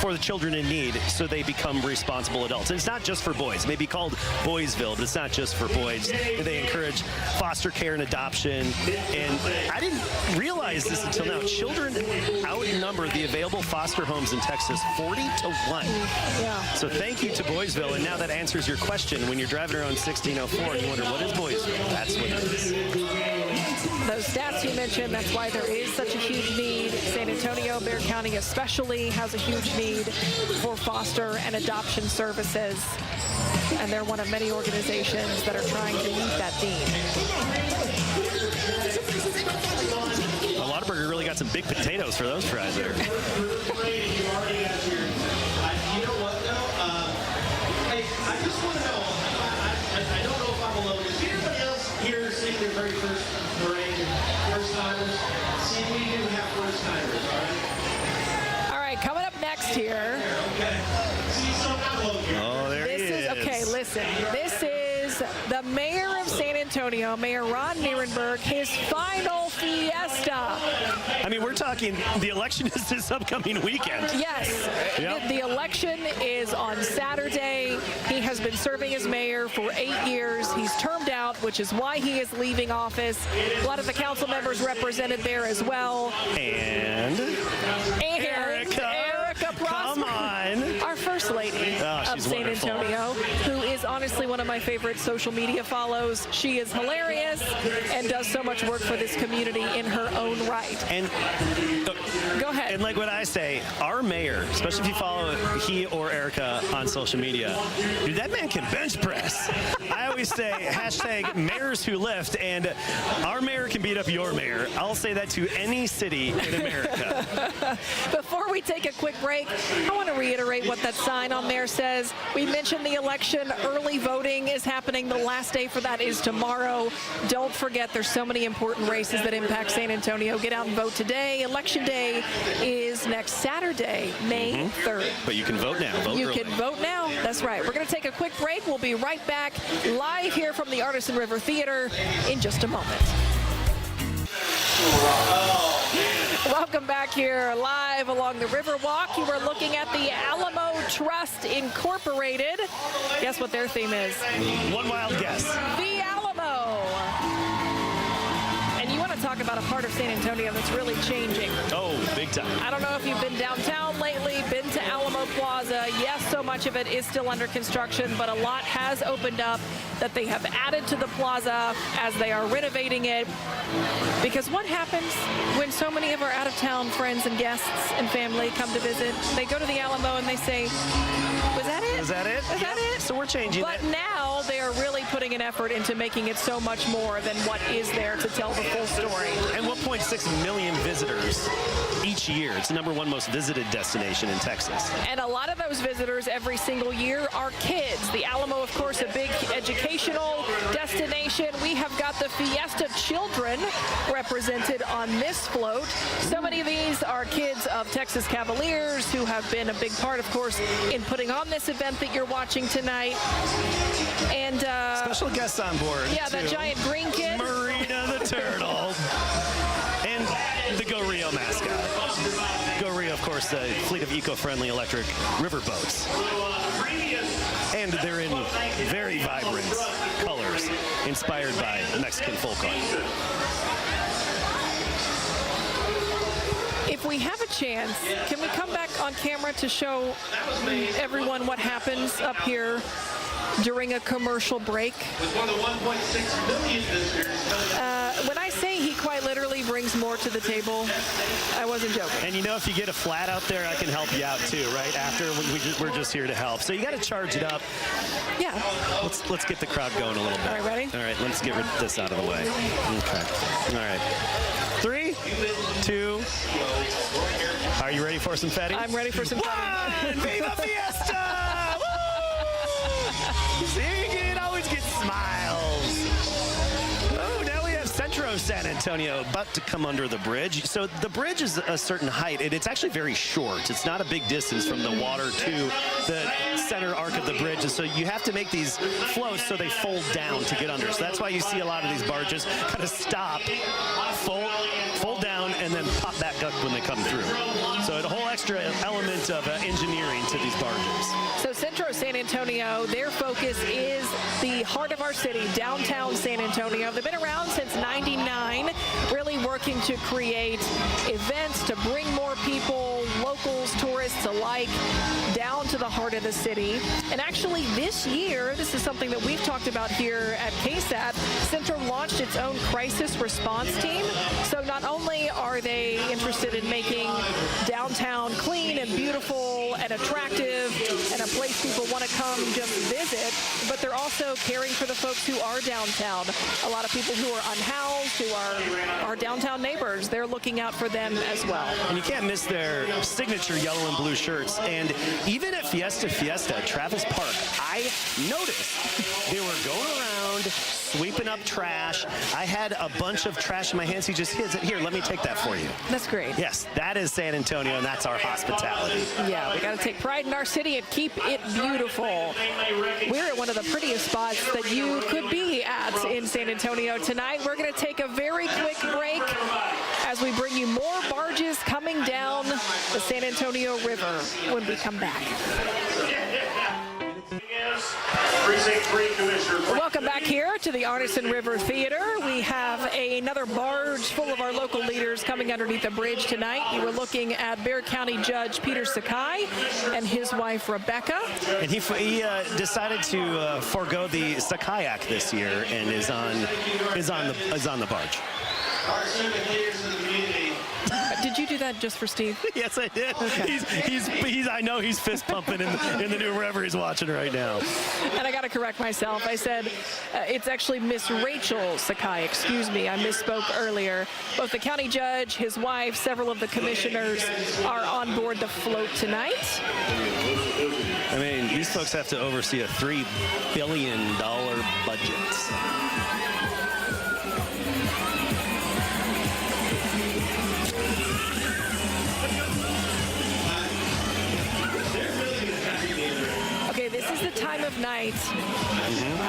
for the children in need so they become responsible adults. And it's not just for boys. It may be called Boysville, but it's not just for boys. They encourage foster care and adoption. And I didn't realize this until now. Children outnumber the available foster homes in Texas 40 to 1. Yeah. So thank you to Boysville. And now that answers your question. When you're driving around 1604 and you wonder, what is Boysville? That's what it is. Those stats you mentioned, that's why there is such a huge need. San Antonio, Bexar County especially, has a huge need for foster and adoption services. And they're one of many organizations that are trying to meet that need. Well, Lauderberger really got some big potatoes for those fries there. You know what, though? I just want to know, I don't know if I'm alone. Is anybody else here seeing their very first parade? First timers? See, we do have first timers, all right? All right, coming up next here. Okay. See, so I'm low here. Oh, there he is. Okay, listen. This is the mayor of San Antonio, Mayor Ron Nierenberg, his final fiesta. I mean, we're talking, the election is this upcoming weekend. Yes. Yep. The election is on Saturday. He has been serving as mayor for 8 years. He's termed out, which is why he is leaving office. A lot of the council members represented there as well. And Erica Prosper, come on. our first lady of San wonderful. Antonio, who is honestly one of my favorite social media follows. She is hilarious and does so much work for this community in her own right. And go ahead. And like what I say, our mayor, especially if you follow he or Erica on social media, dude, that man can bench press. I always say hashtag mayors who lift, and our mayor can beat up your mayor. I'll say that to any city in America. Before we take a quick break, I want to reiterate what that sign on there says. We mentioned the election. Early voting is happening. The last day for that is tomorrow. Don't forget, there's so many important races that impact San Antonio. Get out and vote today. Election day is next Saturday, May 3rd. But you can vote now. Vote You early. can vote now. That's right. We're going to take a quick break. We'll be right back live here from the Artisan River Theater in just a moment. Welcome back here live along the Riverwalk. You are looking at the Alamo Trust Incorporated. Guess what their theme is? One wild guess. The Alamo. And you want to talk about a part of San Antonio that's really changing. Oh, big time. I don't know if you've been downtown lately, been to Alamo Plaza. Yes, so much of it is still under construction, but a lot has opened up that they have added to the plaza as they are renovating it. Because what happens when so many of our out-of-town friends and guests and family come to visit? They go to the Alamo and they say, was that it? Is that it? Is that it? So we're changing But it. now they are really putting an effort into making it so much more than what is there to tell the full story. And 1.6 million visitors each year. It's the #1 most visited destination in Texas. And a lot of those visitors every single year are kids. The Alamo, of course, a big educational destination. We have got the Fiesta children represented on this float. So many of these are kids of Texas Cavaliers who have been a big part, of course, in putting on this event that you're watching tonight. And special guests on board. Yeah, too. that giant green kid. Marina the turtle. And the Go Rio mascot. Go Rio, of course, the fleet of eco-friendly electric river boats. And they're in very vibrant colors, inspired by Mexican folk art. If we have a chance, can we come back on camera to show everyone what happens up here during a commercial break? With one of the 1.6 million visitors. When I say he quite literally brings more to the table, I wasn't joking. And you know, if you get a flat out there, I can help you out too, right? After we're just here to help. So you got to charge it up. Yeah. Let's get the crowd going a little bit. All right, ready? All right, let's get this out of the way. Okay. All right. 3, 2. Are you ready for some fatty? I'm ready for some fatty. Viva Fiesta! Woo! See, you can always get smiles. Oh, now we have Centro San Antonio, about to come under the bridge. So the bridge is a certain height, and it's actually very short. It's not a big distance from the water to the center arc of the bridge, and so you have to make these floats so they fold down to get under. So that's why you see a lot of these barges kind of stop, fold down, and then pop back up when they come through. So a whole extra element of engineering to these barges. So Centro San Antonio, their focus is the heart of our city, downtown San Antonio. They've been around since '99, really working to create events to bring more people, locals, tourists alike, down to the heart of the city. And actually this year, this is something that we've talked about here at KSAT, Centro launched its own crisis response team. So not only are they interested in making downtown clean and beautiful and attractive and a place people want to come just visit, but they're also caring for the folks who are downtown. A lot of people who are unhoused, who are our downtown neighbors, they're looking out for them as well. And you can't miss their signature yellow and blue shirts. And even at Fiesta, Travis Park, I noticed they were going around sweeping up trash. I had a bunch of trash in my hands. He just hits it. Here, let me take that for you. That's great. Yes, that is San Antonio, and that's our hospitality. Yeah, we got to take pride in our city and keep it beautiful. We're at one of the prettiest spots that you could be at in San Antonio tonight. We're going to take a very quick break as we bring you more barges coming down the San Antonio River when we come back. Welcome back here to the Arneson River Theater. We have another barge full of our local leaders coming underneath the bridge tonight. You were looking at Bexar County Judge Peter Sakai and his wife Rebecca. And he decided to forego the Sakai Act this year and is on the barge. Our civic leaders in the community. Did you do that just for Steve? Yes, I did. Okay. I know he's fist pumping in the new wherever he's watching right now. And I got to correct myself. I said it's actually Miss Rachel Sakai. Excuse me, I misspoke earlier. Both the county judge, his wife, several of the commissioners are on board the float tonight. I mean, these folks have to oversee a $3 billion budget. Okay, this is the time of night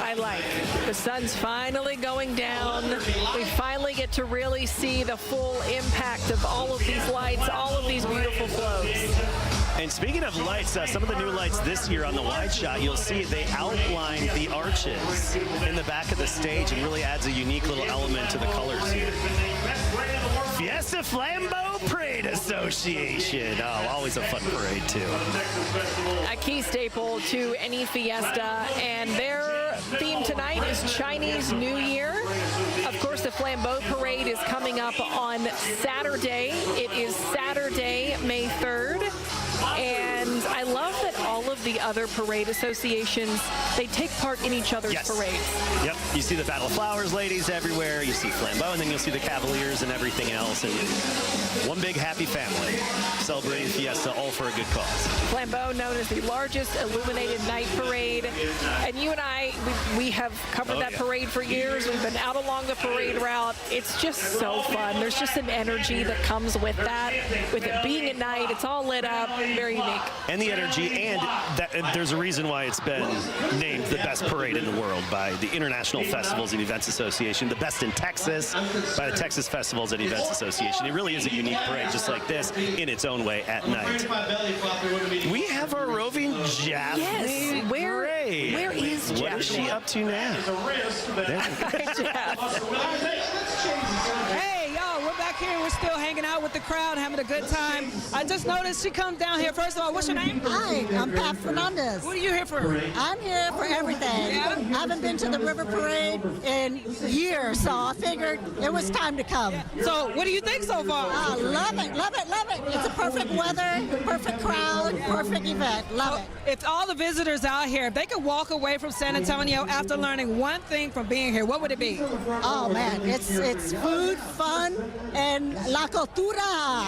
I like. The sun's finally going down. We finally get to really see the full impact of all of these lights, all of these beautiful floats. And speaking of lights, some of the new lights this year on the wide shot, you'll see they outline the arches in the back of the stage and really adds a unique little element to the colors here. Fiesta Flambeau Parade Association. Oh, always a fun parade, too. A key staple to any fiesta, and their theme tonight is Chinese New Year. Of course, the Flambeau Parade is coming up on Saturday. It is Saturday, May 3rd. And I love that all of the other parade associations, they take part in each other's parades. Yep, you see the Battle of Flowers ladies everywhere, you see Flambeau, and then you'll see the Cavaliers and everything else. And one big happy family celebrating Fiesta, all for a good cause. Flambeau, known as the largest illuminated night parade. And you and I, we have covered that parade for years. We've been out along the parade route. It's just so fun. There's just an energy that comes with that. With it being at night, it's all lit up, very unique. And the energy, and there's a reason why it's been named the best parade in the world by the International Festivals and Events Association, the best in Texas by the Texas Festivals and Events Association. It really is a unique parade, just like this, in its own way at night. We have our roving Jaffney. Yes, where is Jaffney? What is she up to now? Hey, y'all, we're back here. We're still hanging out with the crowd, having a good time. I just noticed she comes down here. First of all, what's your name? Hi, I'm Pat Fernandez. What are you here for? I'm here for everything. Yeah? I haven't been to the River Parade in years, so I figured it was time to come. So, what do you think so far? Love it, love it, love it. It's a perfect weather, perfect crowd, perfect event. Love it. If all the visitors out here, if they could walk away from San Antonio after learning one thing from being here, what would it be? Oh man, it's food, fun, and la cultura.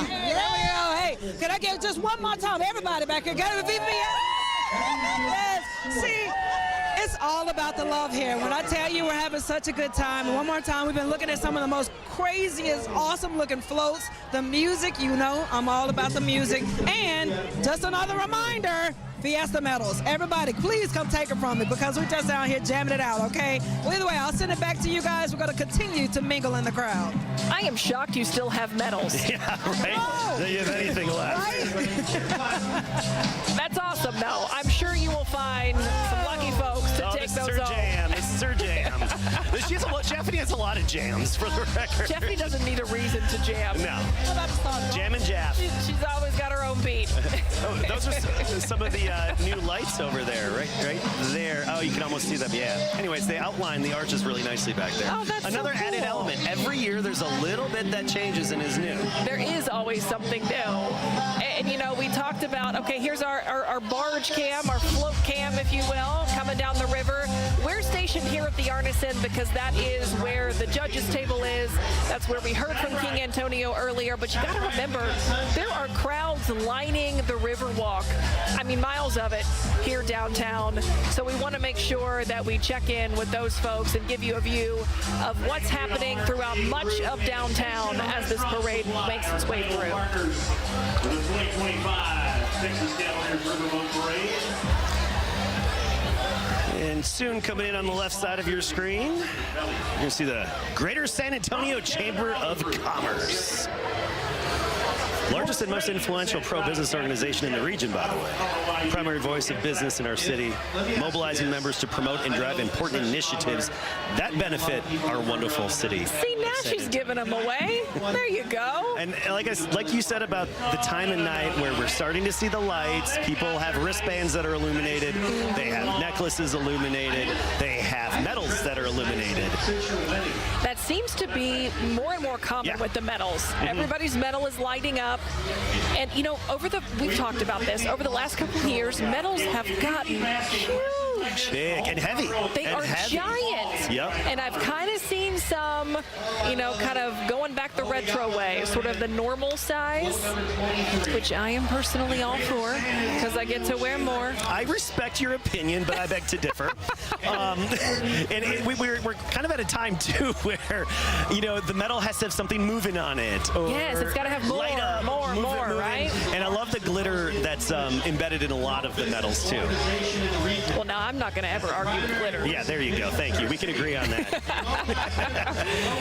Yeah. Hey, can I get just one more time? Everybody back here, got to be yes. See, it's all about the love here. When I tell you we're having such a good time, and one more time, we've been looking at some of the most craziest, awesome looking floats. The music, you know, I'm all about the music. And just another reminder, Fiesta medals. Everybody, please come take them from me because we're just out here jamming it out, okay? Well, either way, I'll send it back to you guys. We're going to continue to mingle in the crowd. I am shocked you still have medals. Yeah, right? Oh, Do you have anything left? That's awesome, though. I'm sure you will find some lucky folks to take this those is her off. jam. This is her jam. Stephanie has a lot of jams, for the record. Stephanie doesn't need a reason to jam. No. Jam and jab. She's always got her own beat. Oh, those are some of the new lights over there, right there. Oh, you can almost see them, yeah. Anyways, they outline the arches really nicely back there. Oh, that's Another so cool. added element. Every year there's a little bit that changes and is new. There is always something new. And you know, we talked about, okay, here's our barge cam, our float cam, if you will, coming down the river. We're stationed here at the Arneson because that is where the judges table is. That's where we heard from King Antonio earlier. But you got to remember, there are crowds lining the Riverwalk. I mean, miles of it here downtown. So we want to make sure that we check in with those folks and give you a view of what's happening throughout much of downtown as this parade makes its way through. The 2025 Texas Cavaliers Riverboat Parade. And soon coming in on the left side of your screen, you're going to see the Greater San Antonio Chamber of Commerce. Largest and most influential pro-business organization in the region, by the way. Primary voice of business in our city, mobilizing members to promote and drive important initiatives that benefit our wonderful city. See, now she's giving them away. There you go. And like you said about the time of night where we're starting to see the lights, people have wristbands that are illuminated, they have necklaces illuminated, they have medals that are illuminated. That seems to be more and more common with the medals. Everybody's medal is lighting up. And, you know, we've talked about this, over the last couple of years, medals have gotten huge. Big and heavy. They are giant. Yep. And I've kind of seen some, you know, kind of going back the retro way, sort of the normal size, which I am personally all for because I get to wear more. I respect your opinion, but I beg to differ. We're kind of at a time, too, where, you know, the medal has to have something moving on it. Or yes, it's got to have more, light up, more, right? And I love the glitter that's embedded in a lot of the medals, too. Well, now I'm not going to ever argue with glitter. Yeah, there you go. Thank you. We can agree on that.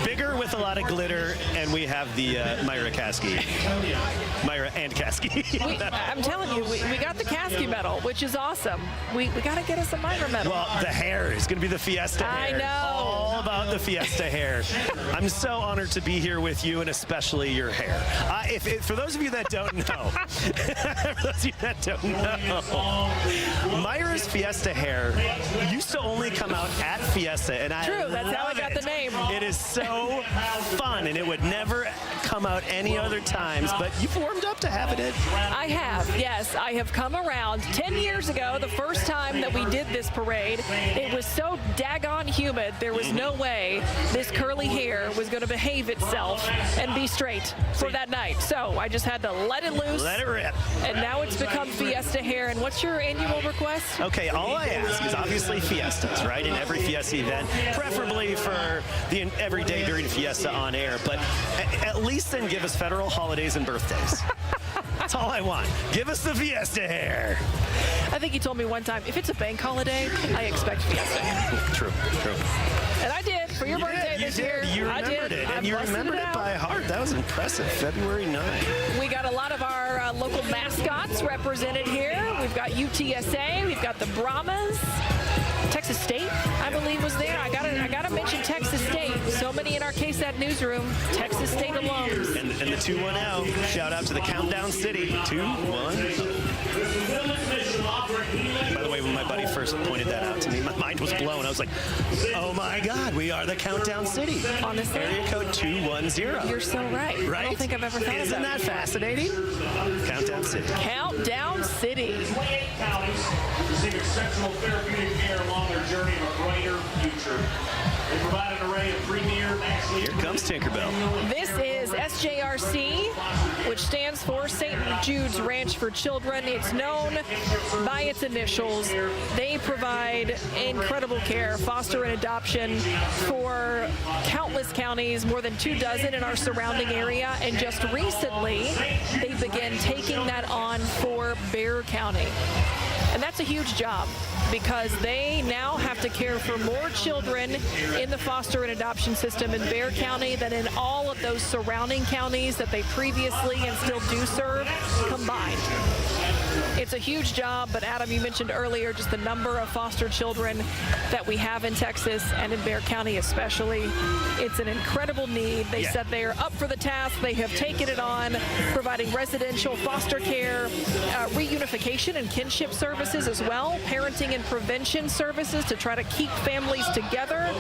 Bigger with a lot of glitter, and we have the Myra Caskey. Myra and Caskey. I'm telling you, we got the Caskey medal, which is awesome. We got to get us a Myra medal. Well, the hair is going to be the Fiesta hair. I know. All about the Fiesta hair. I'm so honored to be here with you, and especially your hair. For those of you that don't know, Myra's Fiesta hair used to only come out at Fiesta, and True, that's how I got the name. It is so fun, and it would never come out any other times, but you've warmed up to having it. I have, yes. I have come around. 10 years ago, the first time that we did this parade, it was so daggone humid, there was no way this curly hair was going to behave itself and be straight for that night. So I just had to let it loose. Let it rip. And now it's become Fiesta hair. And what's your annual request? Okay, all I ask is obviously Fiestas, right? In every Fiesta event, preferably for the every day during Fiesta on air, but at least then give us federal holidays and birthdays. That's all I want. Give us the Fiesta hair. I think you told me one time, if it's a bank holiday, I expect Fiesta hair. True. And I did for your birthday this year. You remembered it, and you remembered it by heart. That was impressive. February 9th. We got a lot of our local mascots represented here. We've got UTSA. We've got the Brahmas. Texas State, I believe, was there. I gotta mention Texas State. So many in our KSAT newsroom, Texas State alums. And the 210. Shout out to the Countdown City. 210. By the way, when my buddy first pointed that out to me, my mind was blown. I was like, oh my God, we are the Countdown City. Honestly. Area code 210. You're so right. I don't think I've ever thought Isn't of that fascinating? Countdown City. Countdown City. 28 counties receive exceptional therapeutic care along their journey of a brighter future. They provide an array of premier Here comes Tinkerbell. This is SJRC, which stands for St. Jude's Ranch for Children. It's known by its initials. They provide incredible care, foster and adoption for countless counties, more than 24 in our surrounding area. And just recently, they began taking that on for Bexar County. And that's a huge job because they now have to care for more children in the foster and adoption system in Bexar County than in all of those surrounding counties that they previously and still do serve combined. It's a huge job, but Adam, you mentioned earlier just the number of foster children that we have in Texas and in Bexar County especially. It's an incredible need. They said they are up for the task. They have taken it on, providing residential foster care, reunification and kinship services as well, parenting and prevention services to try to keep families together,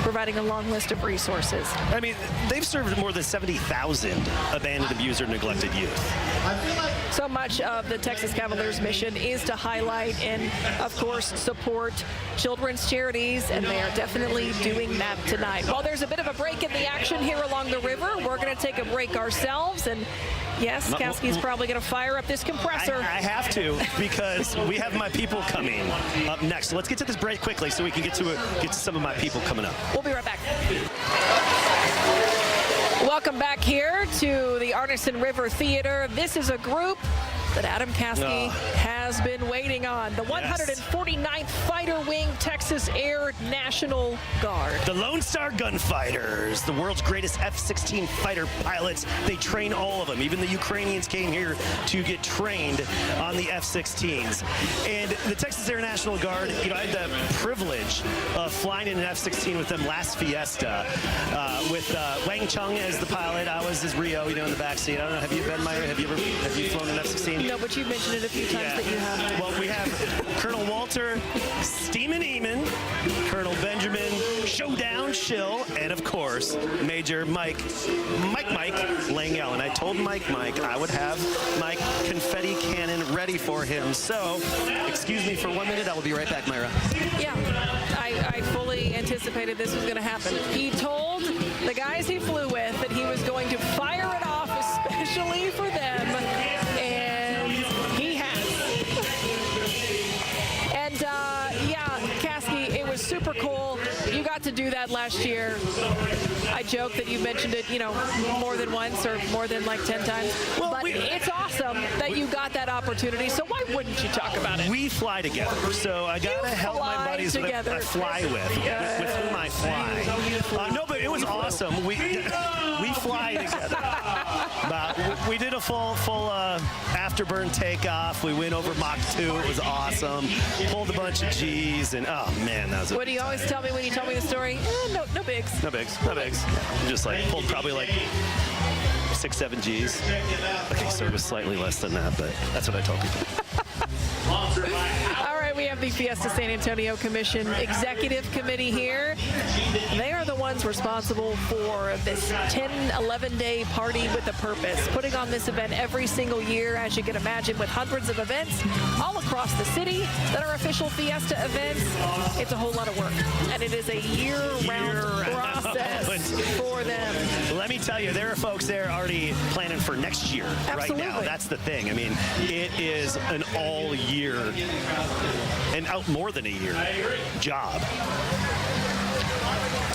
providing a long list of resources. I mean, they've served more than 70,000 abandoned, abused, or neglected youth. So much of the Texas Cavaliers' mission is to highlight and, of course, support children's charities, and they are definitely doing that tonight. While there's a bit of a break in the action here along the river, we're going to take a break ourselves, and yes, Caskey's probably going to fire up this compressor. I have to, because we have my people coming up next. So let's get to this break quickly so we can get to some of my people coming up. We'll be right back. Welcome back here to the Arneson River Theater. This is a group that Adam Caskey has been waiting on. The 149th Fighter Wing Texas Air National Guard. The Lone Star Gunfighters, the world's greatest F-16 fighter pilots. They train all of them. Even the Ukrainians came here to get trained on the F-16s. And the Texas Air National Guard, you know, I had the privilege of flying in an F-16 with them last Fiesta with Wang Chung as the pilot. I was as Rio, you know, in the backseat. I don't know, have you been, Myra? Have you flown an F-16? No, but you've mentioned it a few times that you have. Well, we have Colonel Walter Steeman Eamon, Colonel Benjamin Showdown Schill, and of course, Major Mike Langell. And I told Mike I would have my confetti cannon ready for him. So, excuse me for 1 minute. I will be right back, Myra. Yeah, I fully anticipated this was going to happen. He told the guys he flew with that he was going to fire it off especially for them. And he has. And yeah, Caskey, it was super cool. You got to do that last year. I joke that you mentioned it, you know, more than once or more than like 10 times. Well, but it's awesome that you got that opportunity. So why wouldn't you talk about it? We fly together, so I gotta help my buddies that I fly with whom I fly. No, but it was awesome. We fly together. We did a full afterburn takeoff. We went over Mach 2. It was awesome. Pulled a bunch of G's, and oh man, that was. What do you always tell me when you tell me the story? No bigs. No bigs. Just like pulled probably like 6-7 G's. Okay, so it was slightly less than that, but that's what I tell people. All right, we have the Fiesta San Antonio Commission Executive Committee here. They are the ones responsible for this 10-11-day party with a purpose, putting on this event every single year, as you can imagine, with hundreds of events all across the city that are official Fiesta events. It's a whole lot of work, and it is a year-round process for them. Let me tell you, there are folks there already planning for next year. Absolutely. Right now. That's the thing. I mean, it is an all-year and out more than a year job.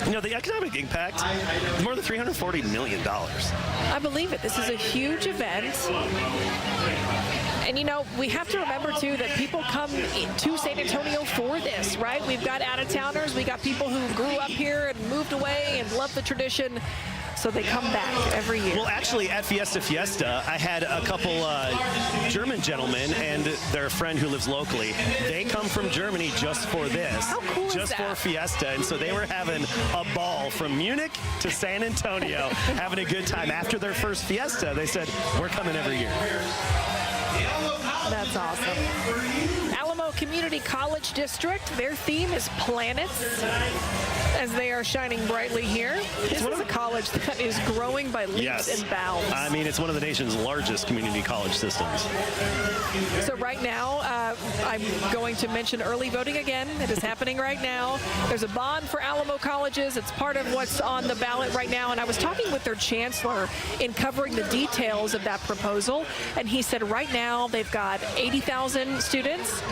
You know, the economic impact, more than $340 million. I believe it. This is a huge event. And, you know, we have to remember, too, that people come to San Antonio for this, right? We've got out-of-towners. We got people who grew up here and moved away and love the tradition. So they come back every year. Well, actually, at Fiesta, I had a couple German gentlemen and their friend who lives locally. They come from Germany just for this. How cool is that? Just for Fiesta. And so they were having a ball from Munich to San Antonio, having a good time. After their first Fiesta, they said, we're coming every year. That's awesome. Alamo Community College District, their theme is planets. as they are shining brightly here. This is a college that is growing by leaps and bounds. I mean, it's one of the nation's largest community college systems. So right now, I'm going to mention early voting again. It is happening right now. There's a bond for Alamo colleges. It's part of what's on the ballot right now. And I was talking with their chancellor in covering the details of that proposal. And he said right now they've got 80,000 students.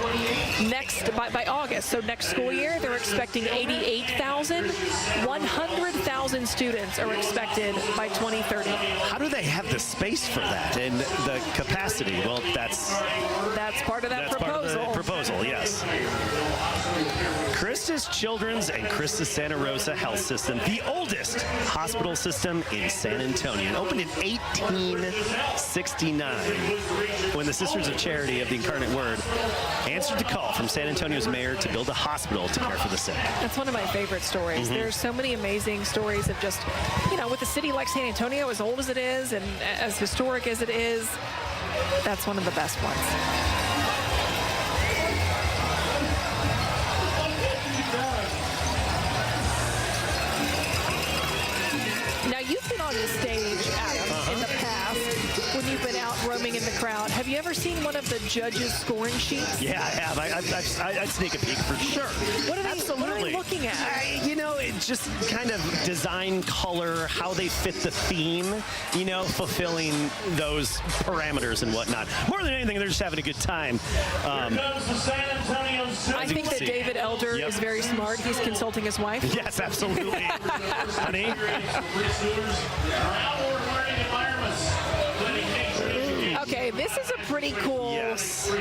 Next, by August, so next school year, they're expecting 88,000. 100,000 students are expected by 2030. How do they have the space for that and the capacity? Well, that's part of that proposal. Part of the proposal, yes. Christus Children's and Christus Santa Rosa Health System, the oldest hospital system in San Antonio, opened in 1869 when the Sisters of Charity of the Incarnate Word answered the call from San Antonio's mayor to build a hospital to care for the sick. That's one of my favorite stories. There's so many amazing stories of just, with a city like San Antonio, as old as it is and as historic as it is, that's one of the best ones. Now, you've been on this stage, Adam, in the past when you've been out roaming in the crowd. Have you ever seen one of the judges' scoring sheets? Yeah, I have. I'd sneak a peek for sure. What are they looking at? It's just kind of design, color, how they fit the theme, fulfilling those parameters and whatnot. More than anything, they're just having a good time. I think that David Elder is very smart. He's consulting his wife. Yes, absolutely. Honey? Okay, this is a pretty cool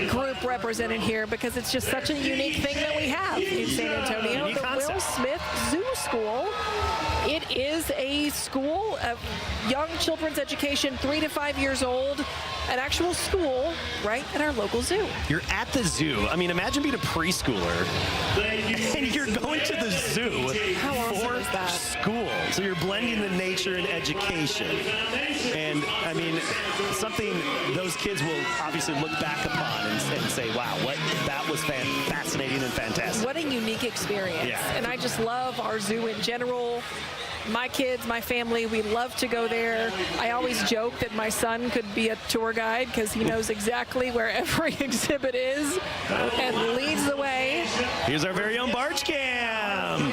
group represented here because it's just such a unique thing that we have in San Antonio. The Will Smith Zoo School. It is a school of young children's education, 3 to 5 years old. An actual school right at our local zoo. You're at the zoo. I mean, imagine being a preschooler and you're going to the zoo for school. So you're blending the nature and education. And I mean, something those kids will obviously look back upon and say, wow, that was fascinating and fantastic. What a unique experience. Yeah. And I just love our zoo in general. My kids, my family, we love to go there. I always joke that my son could be a tour guide because he knows exactly where every exhibit is and leads the way. Here's our very own Barge Cam.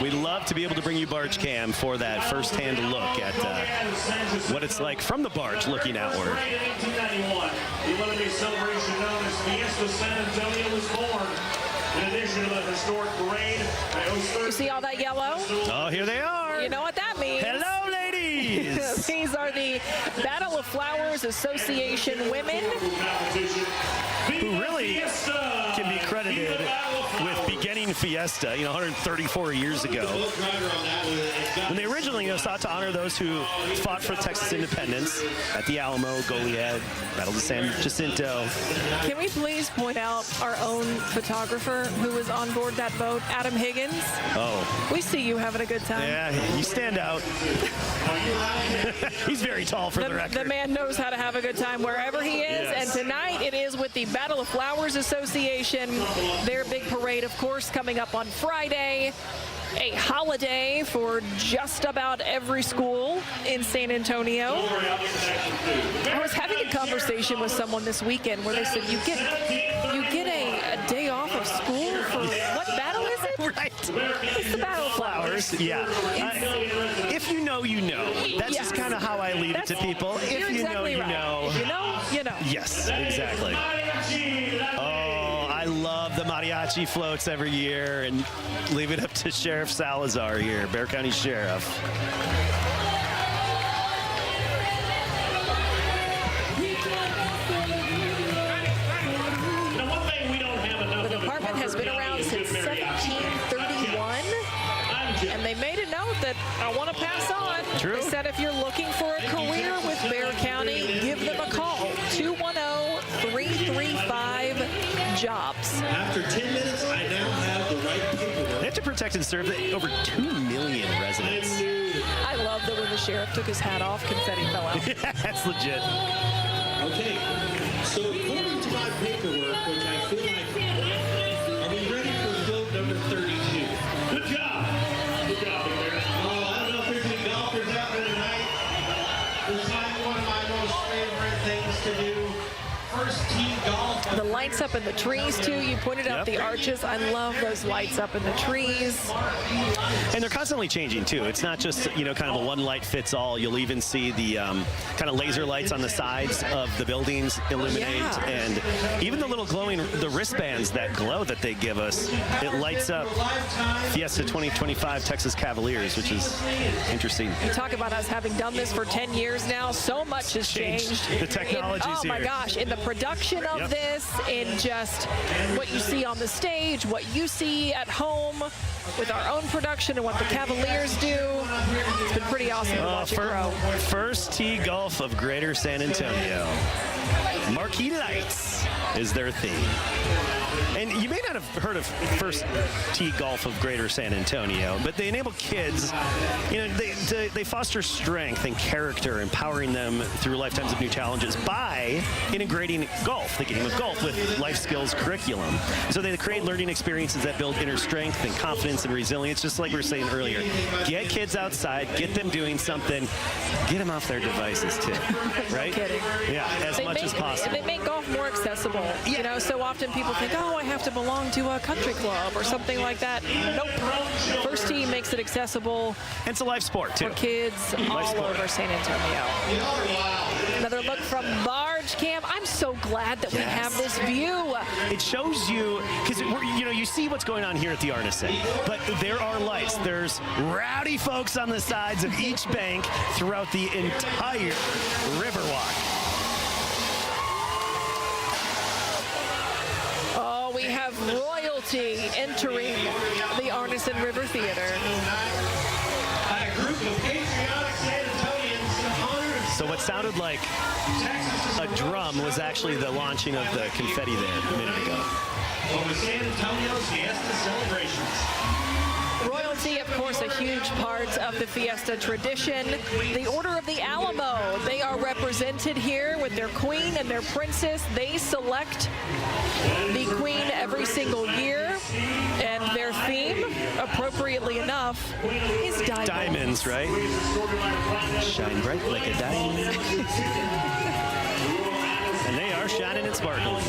We'd love to be able to bring you Barge Cam for that first-hand look at what it's like from the barge looking outward. In 1891, the Olympic celebration known as Fiesta San Antonio was born. In addition to the historic parade, you see all that yellow? Oh, here they are. You know what that means. Hello, ladies. These are the Battle of Flowers Association women. Who really can be credited with beginning Fiesta, 134 years ago. When they originally sought to honor those who fought for Texas independence at the Alamo, Goliad, Battle of San Jacinto. Can we please point out our own photographer who was on board that boat, Adam Higgins? Oh. We see you having a good time. Yeah, you stand out. He's very tall for the record. The man knows how to have a good time wherever he is. Yes. And tonight it is with the Battle of Flowers Association. Their big parade, of course, coming up on Friday. A holiday for just about every school in San Antonio. I was having a conversation with someone this weekend where they said you get a day off of school for what battle is it? Right. It's the Battle of Flowers. Yeah. If you know, you know. That's just kind of how I leave it to people. If you know, you know. If you know, you know. Yes, exactly. Oh, I love the mariachi floats every year, and leave it up to Sheriff Salazar here, Bexar County Sheriff. The department has been around since 1731, and they made a note that I want to pass on. True. They said if you're looking for a career with Bexar County, give them a call, 210-335-JOBS. After 10 minutes, I now have the right paperwork. They have to protect and serve over 2 million residents. I love that when the sheriff took his hat off, confetti fell out. Yeah, that's legit. Okay, so according to my paperwork, which I feel like, are we ready for vote first tee golf. The lights up in the trees, too. You pointed out the arches. I love those lights up in the trees. And they're constantly changing, too. It's not just, kind of a one light fits all. You'll even see the kind of laser lights on the sides of the buildings illuminate. And even the little the wristbands that glow that they give us, it lights up Fiesta 2025 Texas Cavaliers, which is interesting. You talk about us having done this for 10 years now. So much has changed. The technology's Oh, my gosh. In the production of this, in just what you see on the stage, what you see at home with our own production and what the Cavaliers do. It's been pretty awesome to watch it grow. First tee golf of Greater San Antonio. Marquee lights is their theme. And you may not have heard of First Tee Golf of Greater San Antonio, but they enable kids, they foster strength and character, empowering them through lifetimes of new challenges by integrating golf, the game of golf, with life skills curriculum. So they create learning experiences that build inner strength and confidence and resilience, just like we were saying earlier. Get kids outside, get them doing something, get them off their devices too, right? No kidding. Yeah, as much as possible. They make golf more accessible. So often people think, oh, I have to belong to a country club or something like that. Nope. First Tee makes it accessible. And it's a life sport, too. For kids all over San Antonio. Another look from Barge Cam. I'm so glad that we have this view. It shows you, because you see what's going on here at the Artisan, but there are lights. There's rowdy folks on the sides of each bank throughout the entire Riverwalk. Oh, we have royalty entering the Artisan River Theater. A group of patriotic San Antonians. So what sounded like a drum was actually the launching of the confetti there a minute ago. Over San Antonio's Fiesta celebrations. Royalty, of course, a huge part of the Fiesta tradition. The Order of the Alamo, they are represented here with their queen and their princess. They select the queen every single year, and their theme, appropriately enough, is diamonds. Diamonds, right? Shine bright like a diamond. And they are shining and sparkling.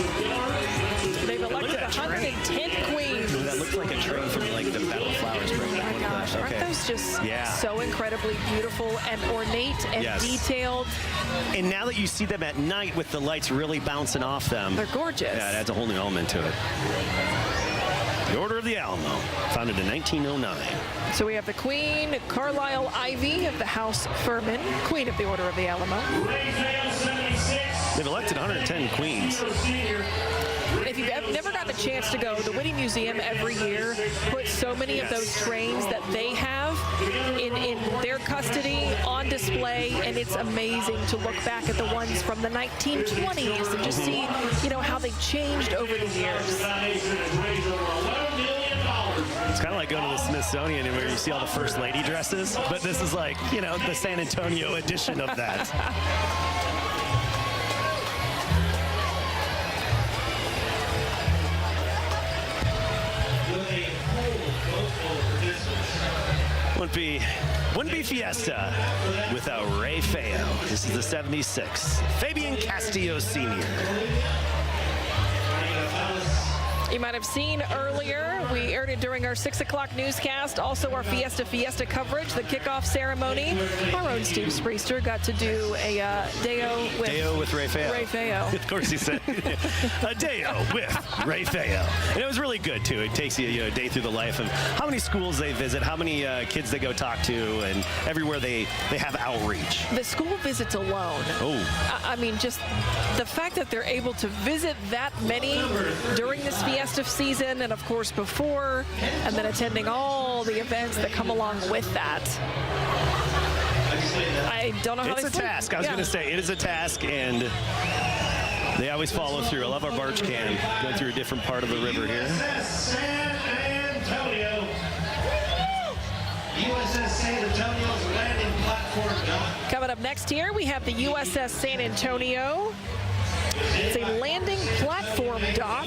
They've elected 110 queens. That looks like a train from like the Battle of Flowers. Oh my gosh, aren't those just so incredibly beautiful and ornate and detailed? And now that you see them at night with the lights really bouncing off them, they're gorgeous. Yeah, it adds a whole new element to it. The Order of the Alamo, founded in 1909. So we have the Queen, Carlisle Ivy of the House Furman, Queen of the Order of the Alamo. They've elected 110 queens. If you've never gotten a chance to go, the Whitty Museum every year puts so many of those trains that they have in their custody on display, and it's amazing to look back at the ones from the 1920s and just see, how they've changed over the years. It's kind of like going to the Smithsonian where you see all the First Lady dresses, but this is like, the San Antonio edition of that. Wouldn't be Fiesta without Ray Feo. This is the 76. Fabian Castillo Sr. You might have seen earlier, we aired it during our 6 o'clock newscast, also our Fiesta coverage, the kickoff ceremony. Our own Steve Spriester got to do a Deo with Ray Feo. Ray Feo. Of course he said a Deo with Ray Feo. And it was really good, too. It takes you a day through the life of how many schools they visit, how many kids they go talk to, and everywhere they have outreach. The school visits alone. Oh. I mean, just the fact that they're able to visit that many during this Fiesta season, and of course before, and then attending all the events that come along with that. I don't know how it's they a sleep. task. I was going to say, it is a task, and they always follow through. I love our barge cam going through a different part of the river here. San Antonio. USS San Antonio's landing platform. Coming up next here, we have the USS San Antonio. It's a landing platform platform dock.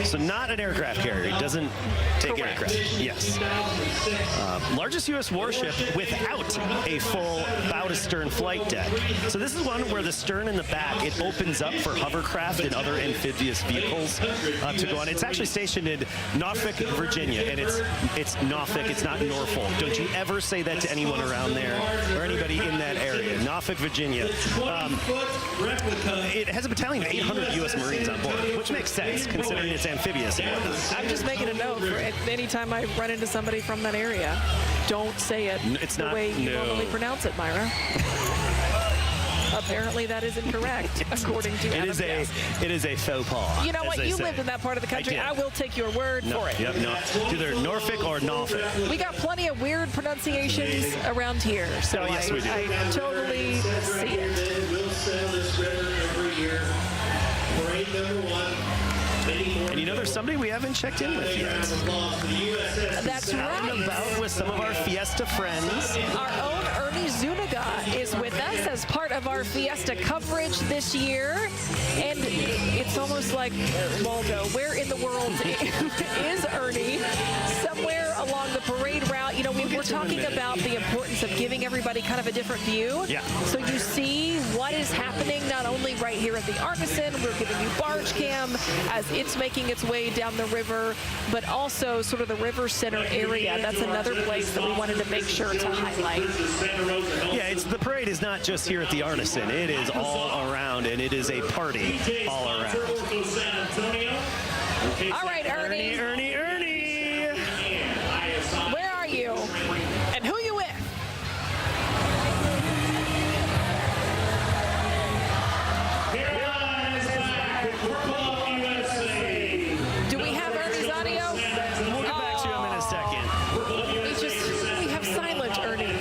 So not an aircraft carrier. It doesn't take aircraft. Yes. Largest U.S. warship without a full bow-to-stern flight deck. So this is one where the stern and the back, it opens up for hovercraft and other amphibious vehicles to go on. It's actually stationed in Norfolk, Virginia, and it's Norfolk, it's not Norfolk. Don't you ever say that to anyone around there or anybody in that area. Norfolk, Virginia. It has a battalion of 800 U.S. Marines on board, which makes sense considering it's amphibious and whatnot. I'm just making a note for any time I run into somebody from that area. Don't say it the way you normally pronounce it, Myra. Apparently that is incorrect, according to Adam Guest. It is a faux pas. You know what? You lived in that part of the country. I will take your word for it. Yep, no. Either Norfolk or Norfolk. We got plenty of weird pronunciations around here, so yes, we do. I totally see it. We'll sail this river every year. Parade number 1. And you know, there's somebody we haven't checked in with yet. That's out and about with some of our Fiesta friends. Our own Ernie Zuniga is with us as part of our Fiesta coverage this year. And it's almost like, Waldo, where in the world is Ernie? Somewhere along the parade route. You know, we're talking about the importance of giving everybody kind of a different view. Yeah. So you see what is happening not only right here at the Arneson, we're giving you barge cam as it's making its way down the river, but also sort of the river center area. That's another place that we wanted to make sure to highlight. Yeah, the parade is not just here at the Arneson. It is all around, and it is a party all around. All right, Ernie. Ernie. Where are you? And who you with? Do we have Ernie's audio? We'll get back to him in a second. We have silent Ernie,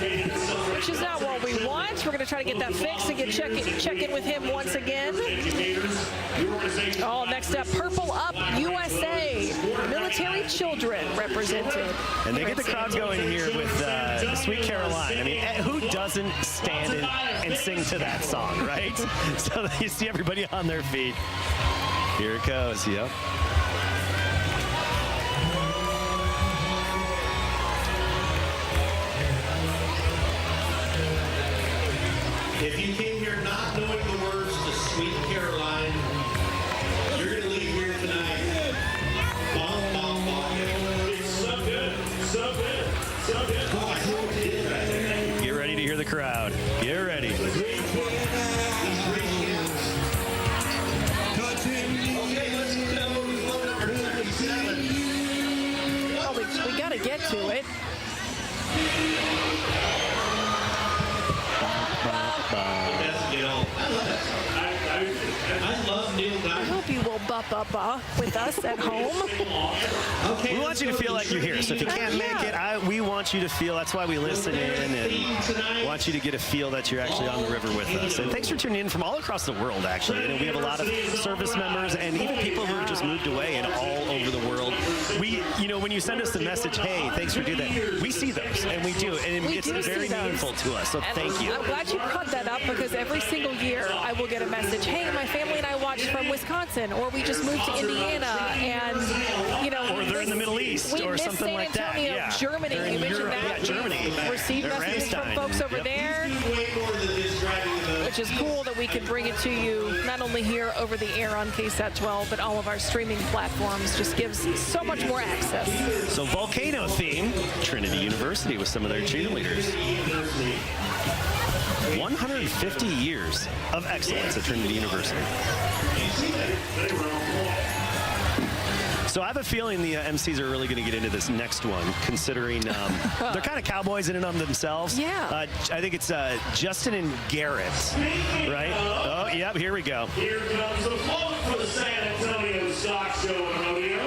which is not what we want. We're going to try to get that fixed and check in with him once again. Oh, next up, Purple Up USA. Military children represented. And they get the crowd going here with Sweet Caroline. I mean, who doesn't stand and sing to that song, right? So you see everybody on their feet. Here it goes, yep. If you came here not knowing the words to Sweet Caroline, you're going to leave here tonight. Bong, bong, bong. It's so good. So good. So good. Oh, I know what it is right there. Get ready to hear the crowd. Get ready. Okay, let's go. Number 37. Oh, we got to get to it. I love Neil Diamond. I hope you will with us at home. We want you to feel like you're here. So if you can't make it, we want you to feel. That's why we listen in and want you to get a feel that you're actually on the river with us. And thanks for tuning in from all across the world, actually. You know, we have a lot of service members and even people who have just moved away and all over the world. When you send us the message, hey, thanks for doing that, we see those, and we do. And it's very meaningful to us, so thank you. I'm glad you brought that up because every single year I will get a message, hey, my family and I watched from Wisconsin, or we just moved to Indiana, and, or they're in the Middle East or something like that. Yeah. Germany, you mentioned that. Yeah, Germany. Received messages from folks over there, which is cool that we can bring it to you not only here over the air on KSAT 12, but all of our streaming platforms. Just gives so much more access. So volcano theme, Trinity University with some of their cheerleaders. 150 years of excellence at Trinity University. So I have a feeling the MCs are really going to get into this next one, considering they're kind of cowboys in and of themselves. Yeah. I think it's Justin and Garrett, right? Oh, yep, here we go. Here comes the float for the San Antonio Stock Show and Rodeo.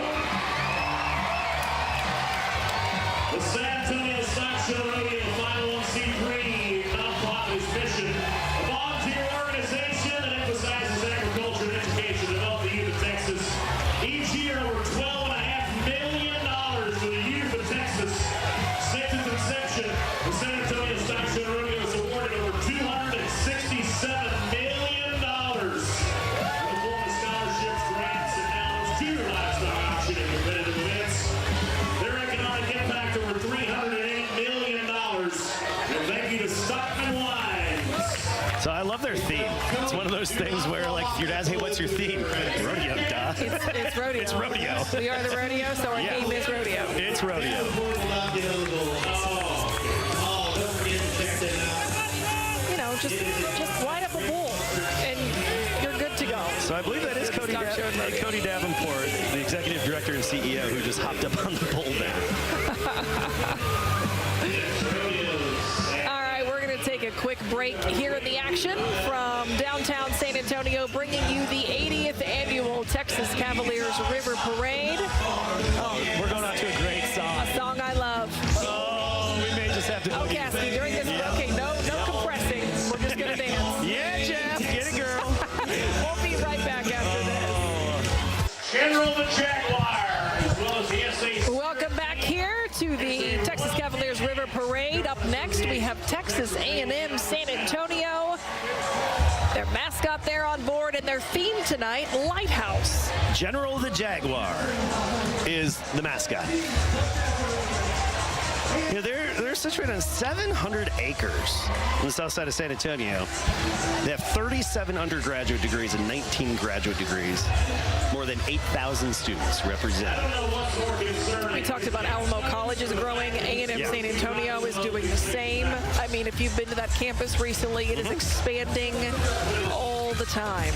The San Antonio Stock Show and Rodeo 501c3 nonprofit mission, a volunteer organization that emphasizes agriculture and education to develop the youth of Texas. Each year, over $12.5 million for the youth of Texas. Since its inception, the San Antonio Stock Show and Rodeo has awarded over $267 million in the form of scholarships, grants, and now So I love their theme. It's one of those things where, like, if you'd ask, hey, what's your theme? Rodeo, duh. It's rodeo. It's rodeo. We are the rodeo, so our theme is rodeo. It's rodeo. You know, just line up a bull, and you're good to go. So I believe that is Cody Davenport, the executive director and CEO, who just hopped up on the bull there. All right, we're going to take a quick break here in the action from downtown San Antonio, bringing you the 80th annual Texas Cavaliers River Parade. Oh, we're going out to a great song. A song I love. Oh, we may just have to. Oh, Cassidy, during this. Yeah. Okay, no compressing. We're just going to dance. Yeah, Jeff, get it, girl. We'll be right back after this. General the Jaguar, as well as the SAC. Welcome back here to the Texas Cavaliers River Parade. Up next, we have Texas A&M San Antonio. Their mascot there on board, and their theme tonight, Lighthouse. General the Jaguar is the mascot. You know, they're situated on 700 acres on the south side of San Antonio. They have 37 undergraduate degrees and 19 graduate degrees. More than 8,000 students represented. We talked about Alamo College is growing. A&M San Antonio is doing the same. I mean, if you've been to that campus recently, it is expanding all the time.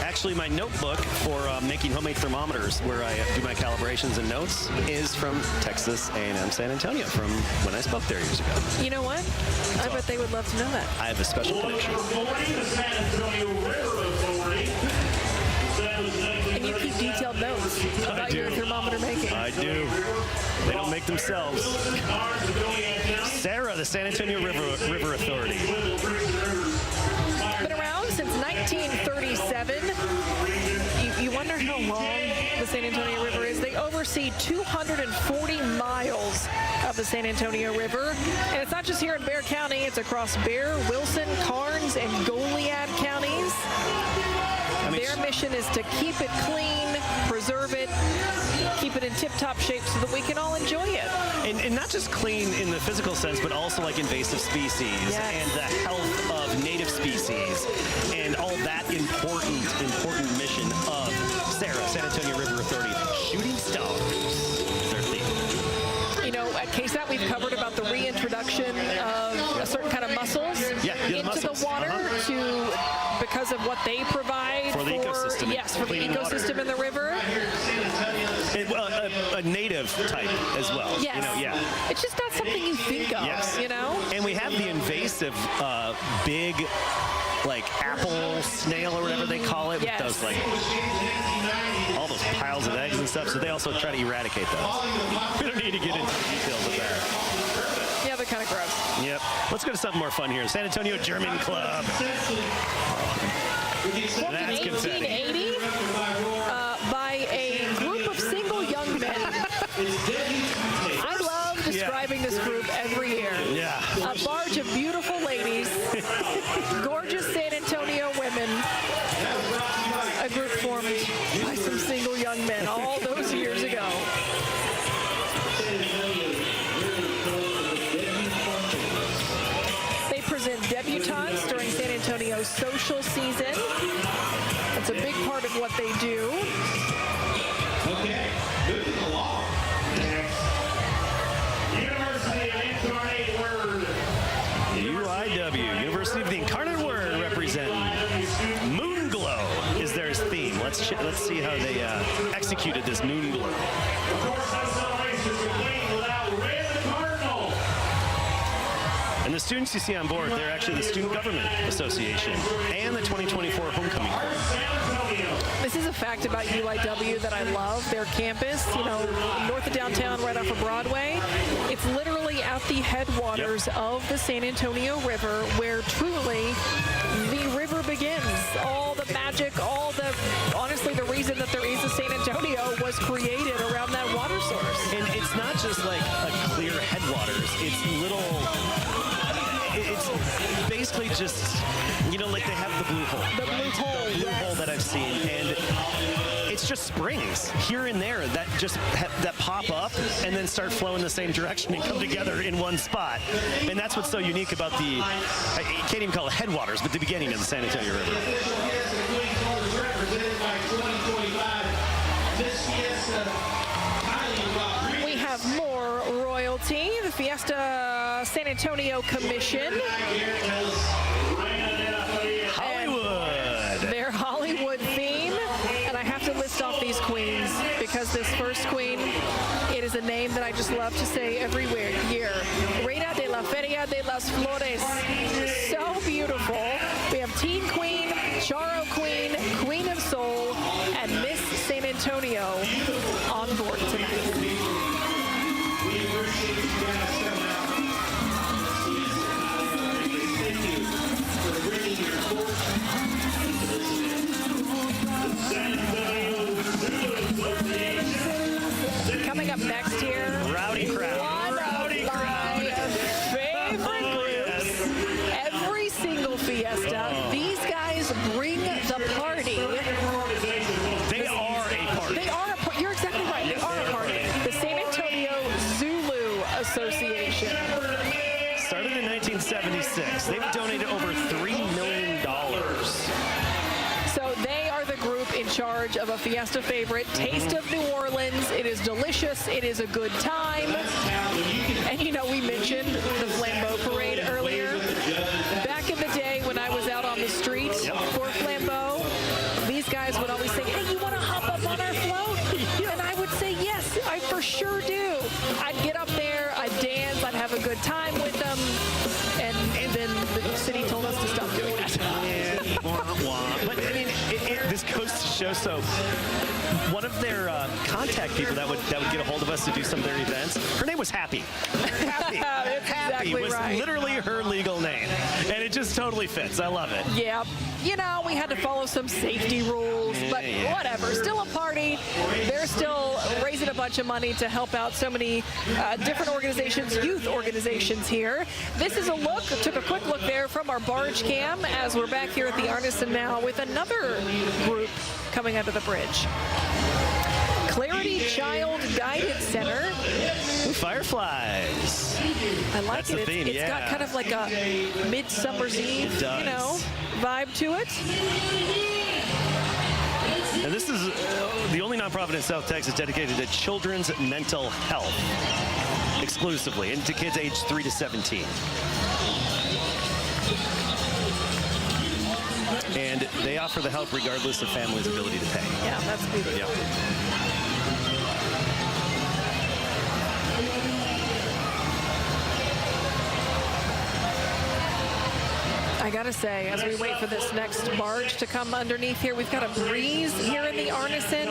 Actually, my notebook for making homemade thermometers, where I do my calibrations and notes, is from Texas A&M San Antonio, from when I spoke there years ago. You know what? I bet they would love to know that. I have a special connection. And you keep detailed notes about your thermometer making. I do. They don't make themselves. Sarah, the San Antonio River Authority. Been around since 1937. You wonder how long the San Antonio River is. They oversee 240 miles of the San Antonio River. And it's not just here in Bexar County. It's across Bexar, Wilson, Karnes, and Goliad counties. Their mission is to keep it clean, preserve it, keep it in tip-top shape so that we can all enjoy it. And not just clean in the physical sense, but also like invasive species and the health of native species and all that important mission of Sarah, San Antonio River Authority. Shooting stars is their theme. You know, at KSAT, we've covered about the reintroduction of a certain kind of mussels into the water because of what they provide for the ecosystem. Yes, for the ecosystem in the river. A native type as well. Yes. You know, it's just not something you think of, you know? And we have the invasive big, like, apple snail or whatever they call it, with those, like, all those piles of eggs and stuff, so they also try to eradicate those. We don't need to get into the details of that. Yeah, they're kind of gross. Yep. Let's go to something more fun here. San Antonio German Club. That's in 1880 by a group of single young men. I love describing this group every year. Yeah. A barge of beautiful ladies, gorgeous San Antonio women, a group formed by some single young men all those years ago. They present debutantes during San Antonio's social season. That's a big part of what they do. Okay, moving along. University of Incarnate Word. UIW, University of the Incarnate Word, representing Moon Glow is their theme. Let's see how they executed this Moon Glow. Of course, that celebration is complete without Red Cardinal. And the students you see on board, they're actually the Student Government Association and the 2024 Homecoming Corps. This is a fact about UIW that I love. Their campus, you know, north of downtown, right off of Broadway. It's literally at the headwaters of the San Antonio River, where truly the river begins. All the magic, honestly, the reason that there is a San Antonio was created around that water source. And it's not just like a clear headwaters. It's little it's basically just, like they have the blue hole. The blue hole. The blue hole that I've seen. And it's just springs here and there that just that pop up and then start flowing the same direction and come together in one spot. And that's what's so unique about you can't even call it headwaters, but the beginning of the San Antonio River. We have more royalty. The Fiesta San Antonio Commission. Hollywood. Their Hollywood theme. And I have to list off these queens because this first queen, it is a name that I just love to say every year. Reina de la Feria de las Flores. So beautiful. We have Teen Queen, Charo Queen, Queen of Soul, and Miss San Antonio on board tonight. Coming up next here, Rowdy crowd. Favorite groups. Every single Fiesta, these guys bring the party. They are a party. They are a party. You're exactly right. They are a party. The San Antonio Zulu Association. Started in 1976. They've donated over $3 million. So they are the group in charge of a Fiesta favorite, Taste of New Orleans. It is delicious. It is a good time. And we mentioned the Flambeau Parade earlier. Back in the day when I was out on the street for Flambeau, these guys would always say, hey, you want to hop up on our float? And I would say, yes, I for sure do. I'd get up there, I'd dance, I'd have a good time with them. And then the city told us to stop doing that. But I mean, this goes to show. So, one of their contact people that would get a hold of us to do some of their events, her name was Happy. Happy. Happy exactly was right. literally her legal name, and it just totally fits. I love it. Yeah. We had to follow some safety rules, but whatever. Still a party. They're still raising a bunch of money to help out so many different organizations, youth organizations here. This is a look, took a quick look there from our barge cam as we're back here at the Arneson now with another group coming under the bridge. Clarity Child Guidance Center. Fireflies. I like That's it. The theme, It's got kind of like a Midsummer's Eve, vibe to it. And this is the only nonprofit in South Texas dedicated to children's mental health exclusively, and to kids aged 3 to 17. And they offer the help regardless of family's ability to pay. Yeah, that's beautiful. Yeah. I gotta say, as we wait for this next barge to come underneath here, we've got a breeze here in the Arneson.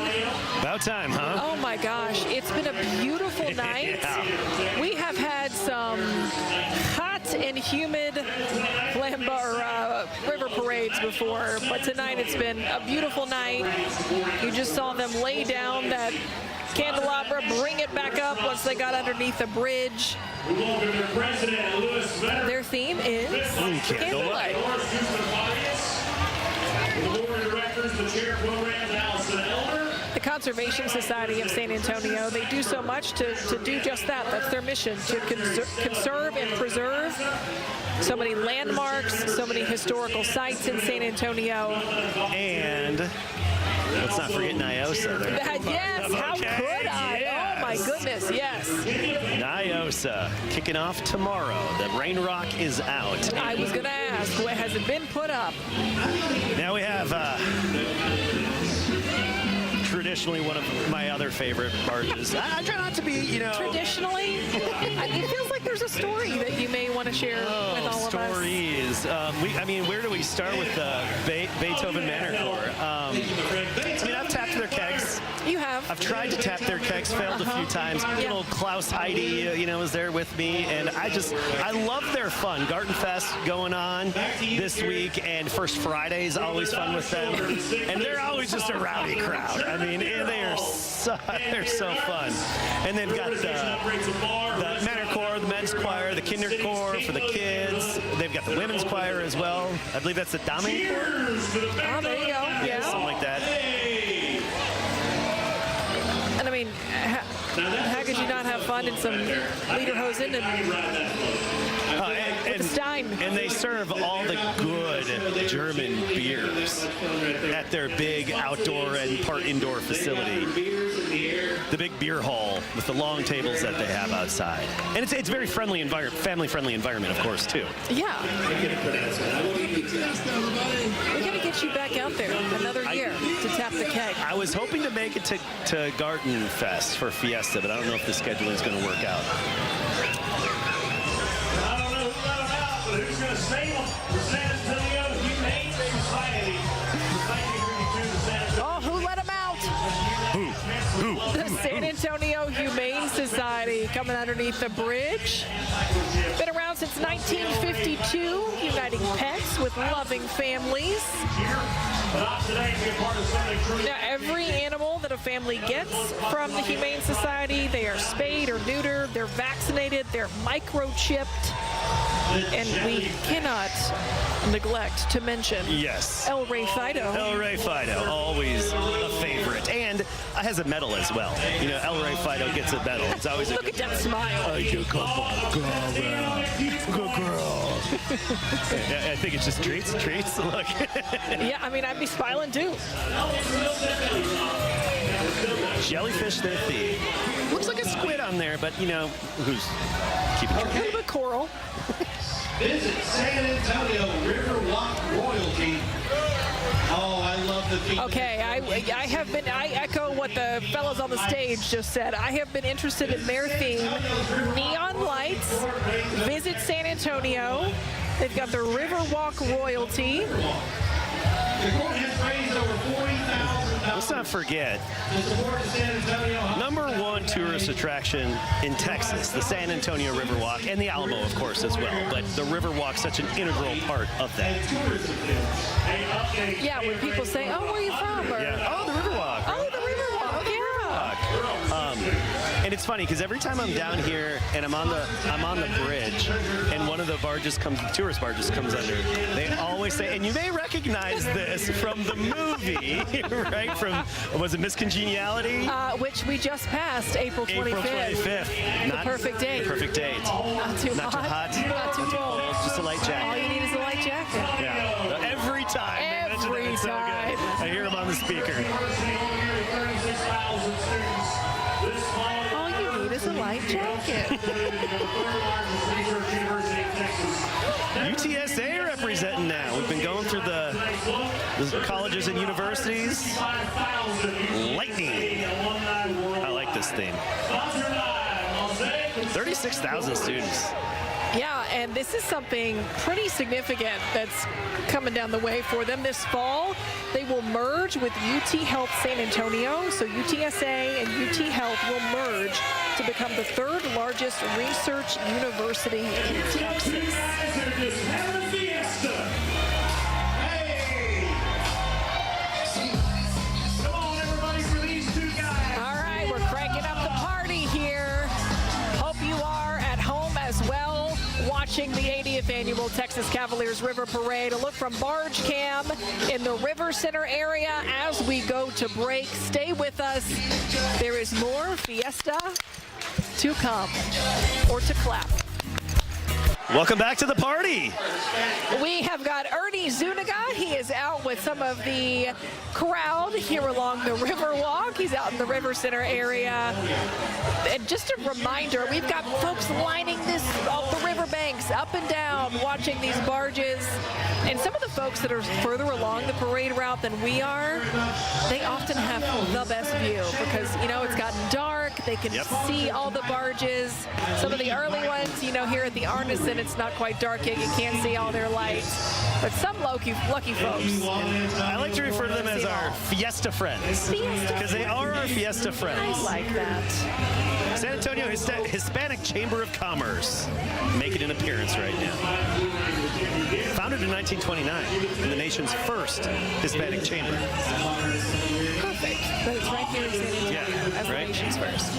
About time, huh? Oh my gosh, it's been a beautiful night. We have had some hot and humid river parades before, but tonight it's been a beautiful night. You just saw them lay down that candelabra, bring it back up once they got underneath the bridge. Their theme is Candlelight. The Conservation Society of San Antonio, they do so much to do just that. That's their mission, to conserve and preserve so many landmarks, so many historical sites in San Antonio. And let's not forget Nyosa there. Yes, how could I? Yes. Oh my goodness, yes. Nyosa kicking off tomorrow. The rain rock is out. I was going to ask, has it been put up? Now we have traditionally one of my other favorite barges. I try not to be, Traditionally? It feels like there's a story that you may want to share with all of us. Stories. Where do we start with Beethoven Manor Corps? I've tapped their kegs. You have. I've tried to tap their kegs, failed a few times. Little Klaus Heidi, was there with me, and I love their fun. Garden Fest going on this week, and First Friday's always fun with them, and they're always just a rowdy crowd. They're so fun, and they've got the Manor Corps, the men's choir, the kinder corps for the kids. got the women's choir as well. I believe that's the Dame. Oh, there you go. Yeah. Something like that. And I mean, how could you not have fun in some Lederhosen and Stein? And they serve all the good German beers at their big outdoor and part indoor facility. The big beer hall with the long tables that they have outside. And it's very friendly family-friendly environment, of course, too. Yeah. We got to get you back out there another year to tap the keg. I was hoping to make it to Garden Fest for Fiesta, but I don't know if the scheduling is going to work out. I don't know who let them out, but who's going to save them? The San Antonio Humane Society. Oh, who let them out? Who? The San Antonio Humane Society coming underneath the bridge. Been around since 1952, uniting pets with loving families. Now, every animal that a family gets from the Humane Society, they are spayed or neutered, they're vaccinated, they're microchipped, and we cannot neglect to mention El Rey Fido. El Rey Fido, always a favorite, and has a medal as well. You know, El Rey Fido gets a medal. It's always Look at that smile. Good girl. Yeah, I think it's just treats. Look. Yeah, I mean, I'd be smiling too. Jellyfish their theme. Looks like a squid on there, but you know, who's keeping track? A little bit coral. Visit San Antonio Riverwalk Royalty. Oh, I love the theme. Okay, I echo what the fellows on the stage just said. I have been interested in their theme. Neon lights, visit San Antonio. They've got the Riverwalk Royalty. The court has raised over $40,000. Let's not forget, to support the San Antonio #1 tourist attraction in Texas, the San Antonio Riverwalk, and the Alamo, of course, as well. But the Riverwalk's such an integral part of that. Yeah, when people say, "Oh, where are you from?" Or, Yeah. Oh, the Riverwalk. "Oh, the Riverwalk." Yeah. And it's funny because every time I'm down here and I'm on the bridge and one of the tourist barges comes under, they always say, and you may recognize this from the movie, right? From, was it Miss Congeniality? Which we just passed, April 25th. April 25th. The perfect date. The perfect date. Not too Not hot. too hot. Not too cold. Just a light jacket. All you need is a light jacket. Yeah. Every time. Every It's so good. time. I hear him on the speaker. All you need is a light jacket. UTSA representing now. We've been going through the colleges and universities. Lightning. I like this theme. 36,000 students. Yeah, and this is something pretty significant that's coming down the way for them this fall. They will merge with UT Health San Antonio. So UTSA and UT Health will merge to become the third largest research university in Texas. All right, we're cranking up the party here. Hope you are at home as well, watching the 80th annual Texas Cavaliers River Parade. A look from Barge Cam in the River Center area as we go to break. Stay with us. There is more Fiesta to come, or to clap. Welcome back to the party. We have got Ernie Zuniga. He is out with some of the crowd here along the Riverwalk. He's out in the River Center area. And just a reminder, we've got folks lining this off the riverbanks, up and down, watching these barges. And some of the folks that are further along the parade route than we are, they often have the best view because, you know, it's gotten dark. They can see all the barges. Some of the early ones, you know, here at the Arneson, it's not quite dark yet. You can't see all their lights. But some lucky folks. I like to refer to them as our Fiesta friends. Because they are our Fiesta friends. I like that. San Antonio Hispanic Chamber of Commerce making an appearance right now. Founded in 1929, and the nation's first Hispanic chamber. Perfect. But it's right here in San Antonio as the nation's first.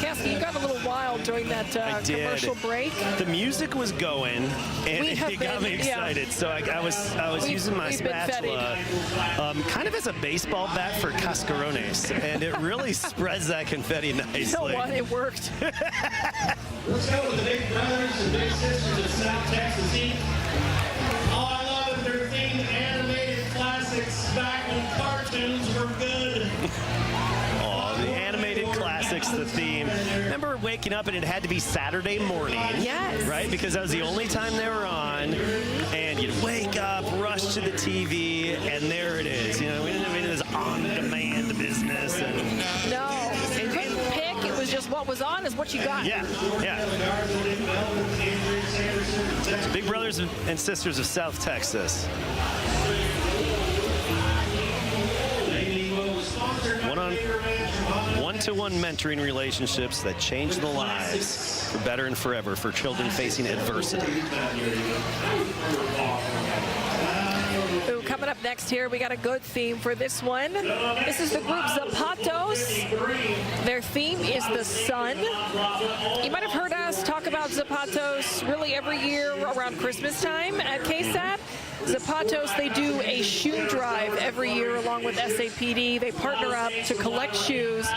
Cassie, you got a little wild out during that I did. commercial break. The music was going, and it got me excited. So I was using my spatula kind of as a baseball bat for cascarones, and it really spreads that confetti nicely. You know what? It worked. Let's go with the big brothers and big sisters of South Texas team. Oh, I love it. They're themed animated classics back when cartoons were good. Oh, the animated classics, the theme. Remember waking up and it had to be Saturday morning? Yes. Right? Because that was the only time they were on. And you'd wake up, rush to the TV, and there it is. You know, we didn't have any of this on-demand business. And No, you couldn't pick. It was just what was on is what you got. yeah. So big brothers and sisters of South Texas. One-to-one mentoring relationships that change the lives for better and forever for children facing adversity. Ooh, coming up next here, we got a good theme for this one. This is the group Zapatos. Their theme is the sun. You might have heard us talk about Zapatos really every year around Christmas time at KSAT. Zapatos, they do a shoe drive every year along with SAPD. They partner up to collect shoes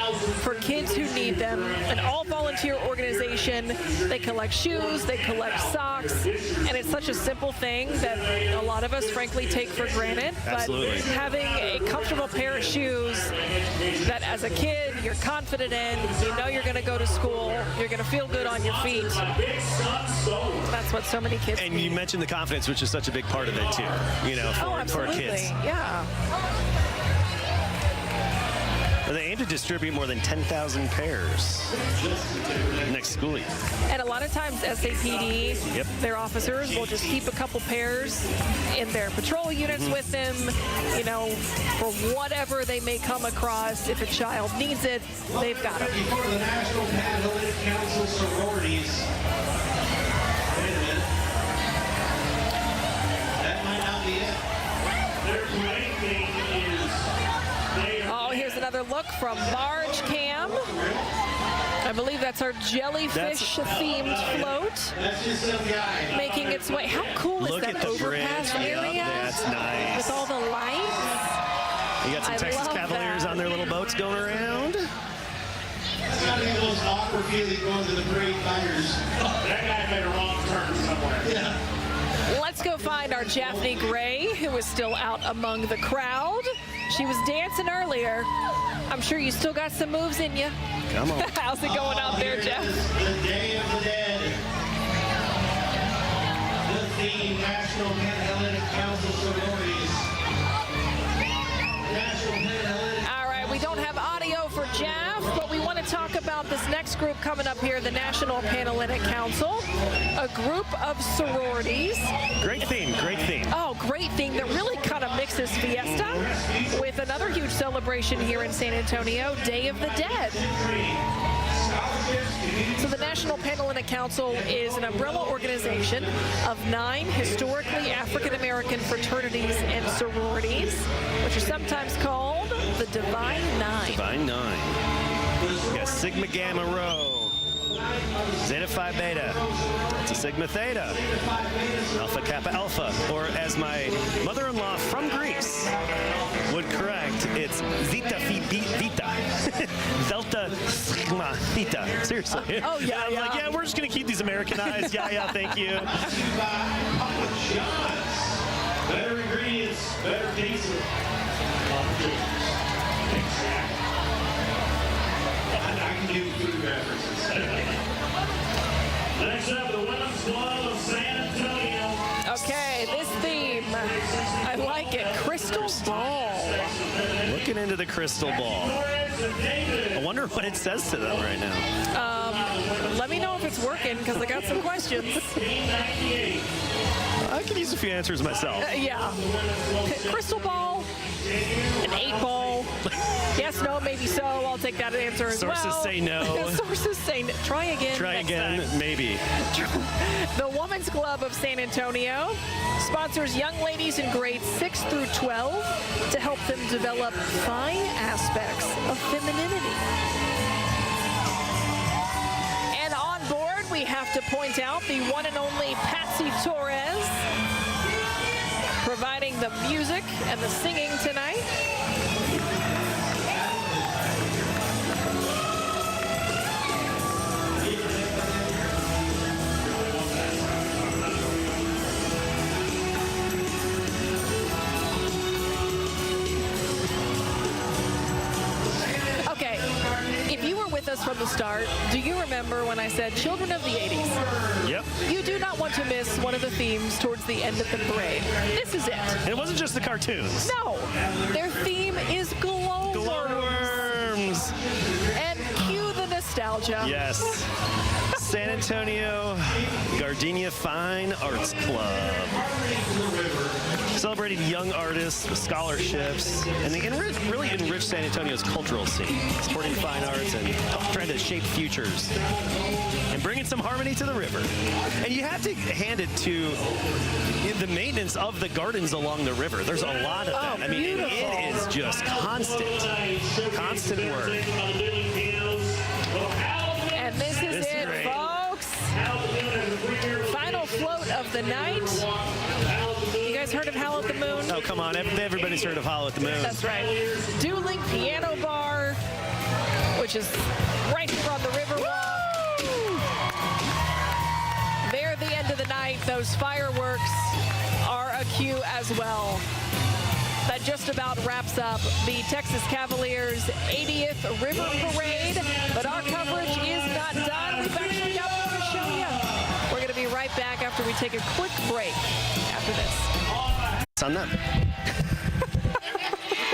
for kids who need them. An all-volunteer organization. They collect shoes, they collect socks, and it's such a simple thing that a lot of us, frankly, take for granted. Absolutely. But having a comfortable pair of shoes that as a kid you're confident in, you know you're going to go to school, you're going to feel good on your feet. That's what so many kids And need. you mentioned the confidence, which is such a big part of it too, you know, for our kids. Yeah. And they aim to distribute more than 10,000 pairs next school year. And a lot of times SAPD, their officers will just keep a couple pairs in their patrol units with them, you know, for whatever they may come across. If a child needs it, they've got it. For the National Catholic Council sororities. Wait a minute. That might not be it. Their main thing is Oh, here's another look from Marge Cam. I believe that's our jellyfish-themed float That's just some guy. making its way. How cool is Look that at the overpass bridge. area? Yep, that's nice. With all the lights. You got some I Texas love Cavaliers that. on their little boats going around. That's got to be the most awkward feeling going to the parade fighters. that guy made a wrong turn somewhere. Yeah. Let's go find our Japhanie Gray, who is still out among the crowd. She was dancing earlier. I'm sure you still got some moves in you. Come on. How's it going out there, Jeff? The Day of the Dead. The theme, National Panhellenic Council sororities. National Panhellenic. All right, we don't have audio for Jeff, but we want to talk about this next group coming up here, the National Panhellenic Council, a group of sororities. Great theme, great theme. Oh, great thing that really kind of mixes Fiesta with another huge celebration here in San Antonio, Day of the Dead. So the National Panhellenic Council is an umbrella organization of 9 historically African-American fraternities and sororities, which are sometimes called the Divine Nine. Divine Nine. We got Sigma Gamma Rho, Zeta Phi Beta, it's a Sigma Theta, Alpha Kappa Alpha, or as my mother-in-law from Greece would correct, it's Zeta Phi Beta, Delta Sigma Theta. Seriously. Oh, yeah, I was like, yeah, we're just going to keep these Americanized. Yeah, thank you. Better ingredients, better pizza. I can do food references. Next up, the Women's Club of San Antonio. Okay, this theme, I like it. Crystal Ball. Looking into the crystal ball. I wonder what it says to them right now. Let me know if it's working, because I got some questions. I could use a few answers myself. Yeah. Crystal ball, an 8-ball. Yes, no, maybe so. I'll take that answer as well. Sources say no. Sources say no. Try again. Try next again, time. maybe. The Women's Club of San Antonio sponsors young ladies in grades 6 through 12 to help them develop fine aspects of femininity. And on to point out the one and only Patsy Torres providing the music and the singing tonight. Okay, if you were with us from the start, do you remember when I said children of the 80s? Yep. You do not want to miss one of the themes towards the end of the parade. This is it. It wasn't just the cartoons. No, their theme is glowworms. Glowworms. And cue the nostalgia. Yes. San Antonio Gardenia Fine Arts Club. Celebrating young artists with scholarships, and they really enrich San Antonio's cultural scene, supporting fine arts and trying to shape futures, and bringing some harmony to the river. And you have to hand it to the maintenance of the gardens along the river. There's a lot of that. I mean, it is just constant work. And this is it, great. folks. Final float of the night. You guys heard of Howl at the Moon? Oh, come on. Everybody's heard of Howl at the Moon. That's right. Dueling Piano Bar, which is right here on the Riverwalk. There at the end of the night, those fireworks are a cue as well. That just about wraps up the Texas Cavaliers 80th River Parade, but our coverage is not done. We've actually got more to show you. We're going to be right back after we take a quick break after this. It's on them.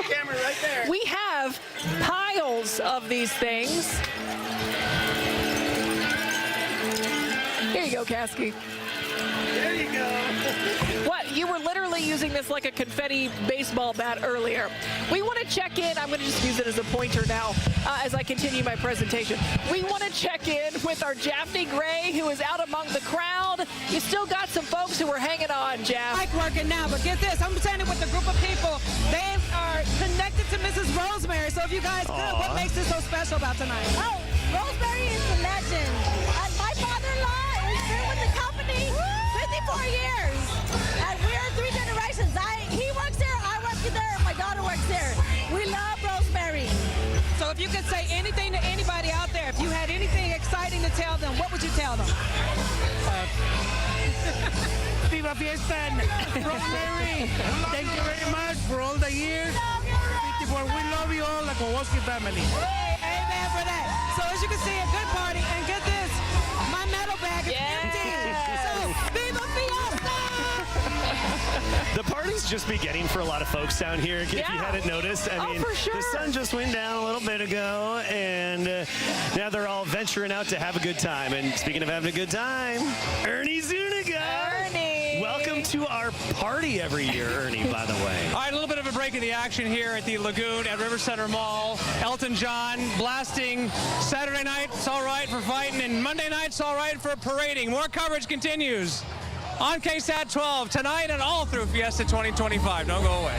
Camera right there. We have piles of these things. Here you go, Kasky. There you go. What? You were literally using this like a confetti baseball bat earlier. We want to check in. I'm going to just use it as a pointer now as I continue my presentation. We want to check in with our Jaffney Gray, who is out among the crowd. You still got some folks who are hanging on, Jaff. Mic working now, but get this. I'm standing with a group of people. They are connected to Mrs. Rosemary. So if you guys could, what makes this so special about tonight? Oh, Rosemary is the legend. My father-in-law has been with the company 54 years. And we're 3 generations. He works there, I work there, my daughter works there. We love Rosemary. So if you could say anything to anybody out there, if you had anything exciting to tell them, what would you tell them? Viva Fiesta and Rosemary. Thank you very much for all the years. 54. We love you all, the Kowalski family. Amen for that. So as you can see, a good party. And get this, my medal bag is empty. So Viva Fiesta! The party's just beginning for a lot of folks down here, if you hadn't noticed. I mean, for sure. The sun just went down a little bit ago, and now they're all venturing out to have a good time. And speaking of having a good time, Ernie Zuniga. Ernie. Welcome to our party every year, Ernie, by the way. All right, a little bit of a break in the action here at the Lagoon at River Center Mall. Elton John blasting. Saturday night, it's all right for fighting, and Monday night, it's all right for parading. More coverage continues on KSAT 12 tonight and all through Fiesta 2025. Don't go away.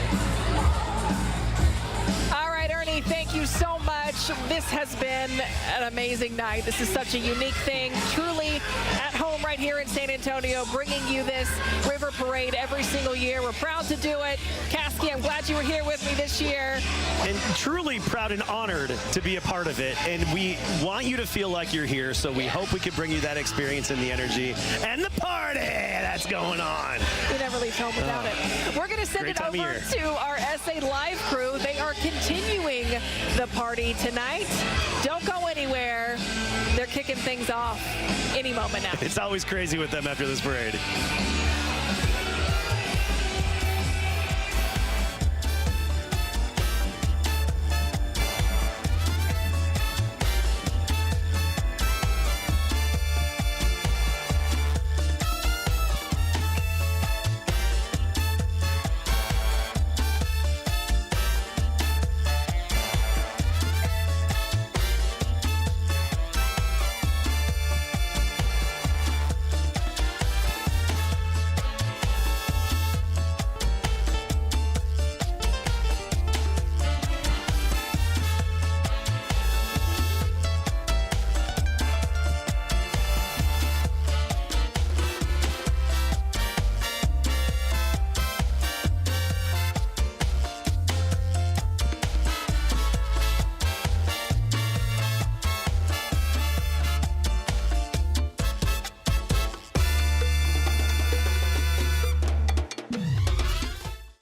All right, Ernie, thank you so much. This has been an amazing night. This is such a unique thing. Truly at home right here in San Antonio, bringing you this river parade every single year. We're proud to do it. Kasky, I'm glad you were here with me this year. And truly proud and honored to be a part of it. And we want you to feel like you're here, so we hope we can bring you that experience and the energy and the party that's going on. We never leave home without it. We're going to send it over to our SA Live crew. They are continuing the party tonight. Don't go anywhere. They're kicking things off any moment now. It's always crazy with them after this parade.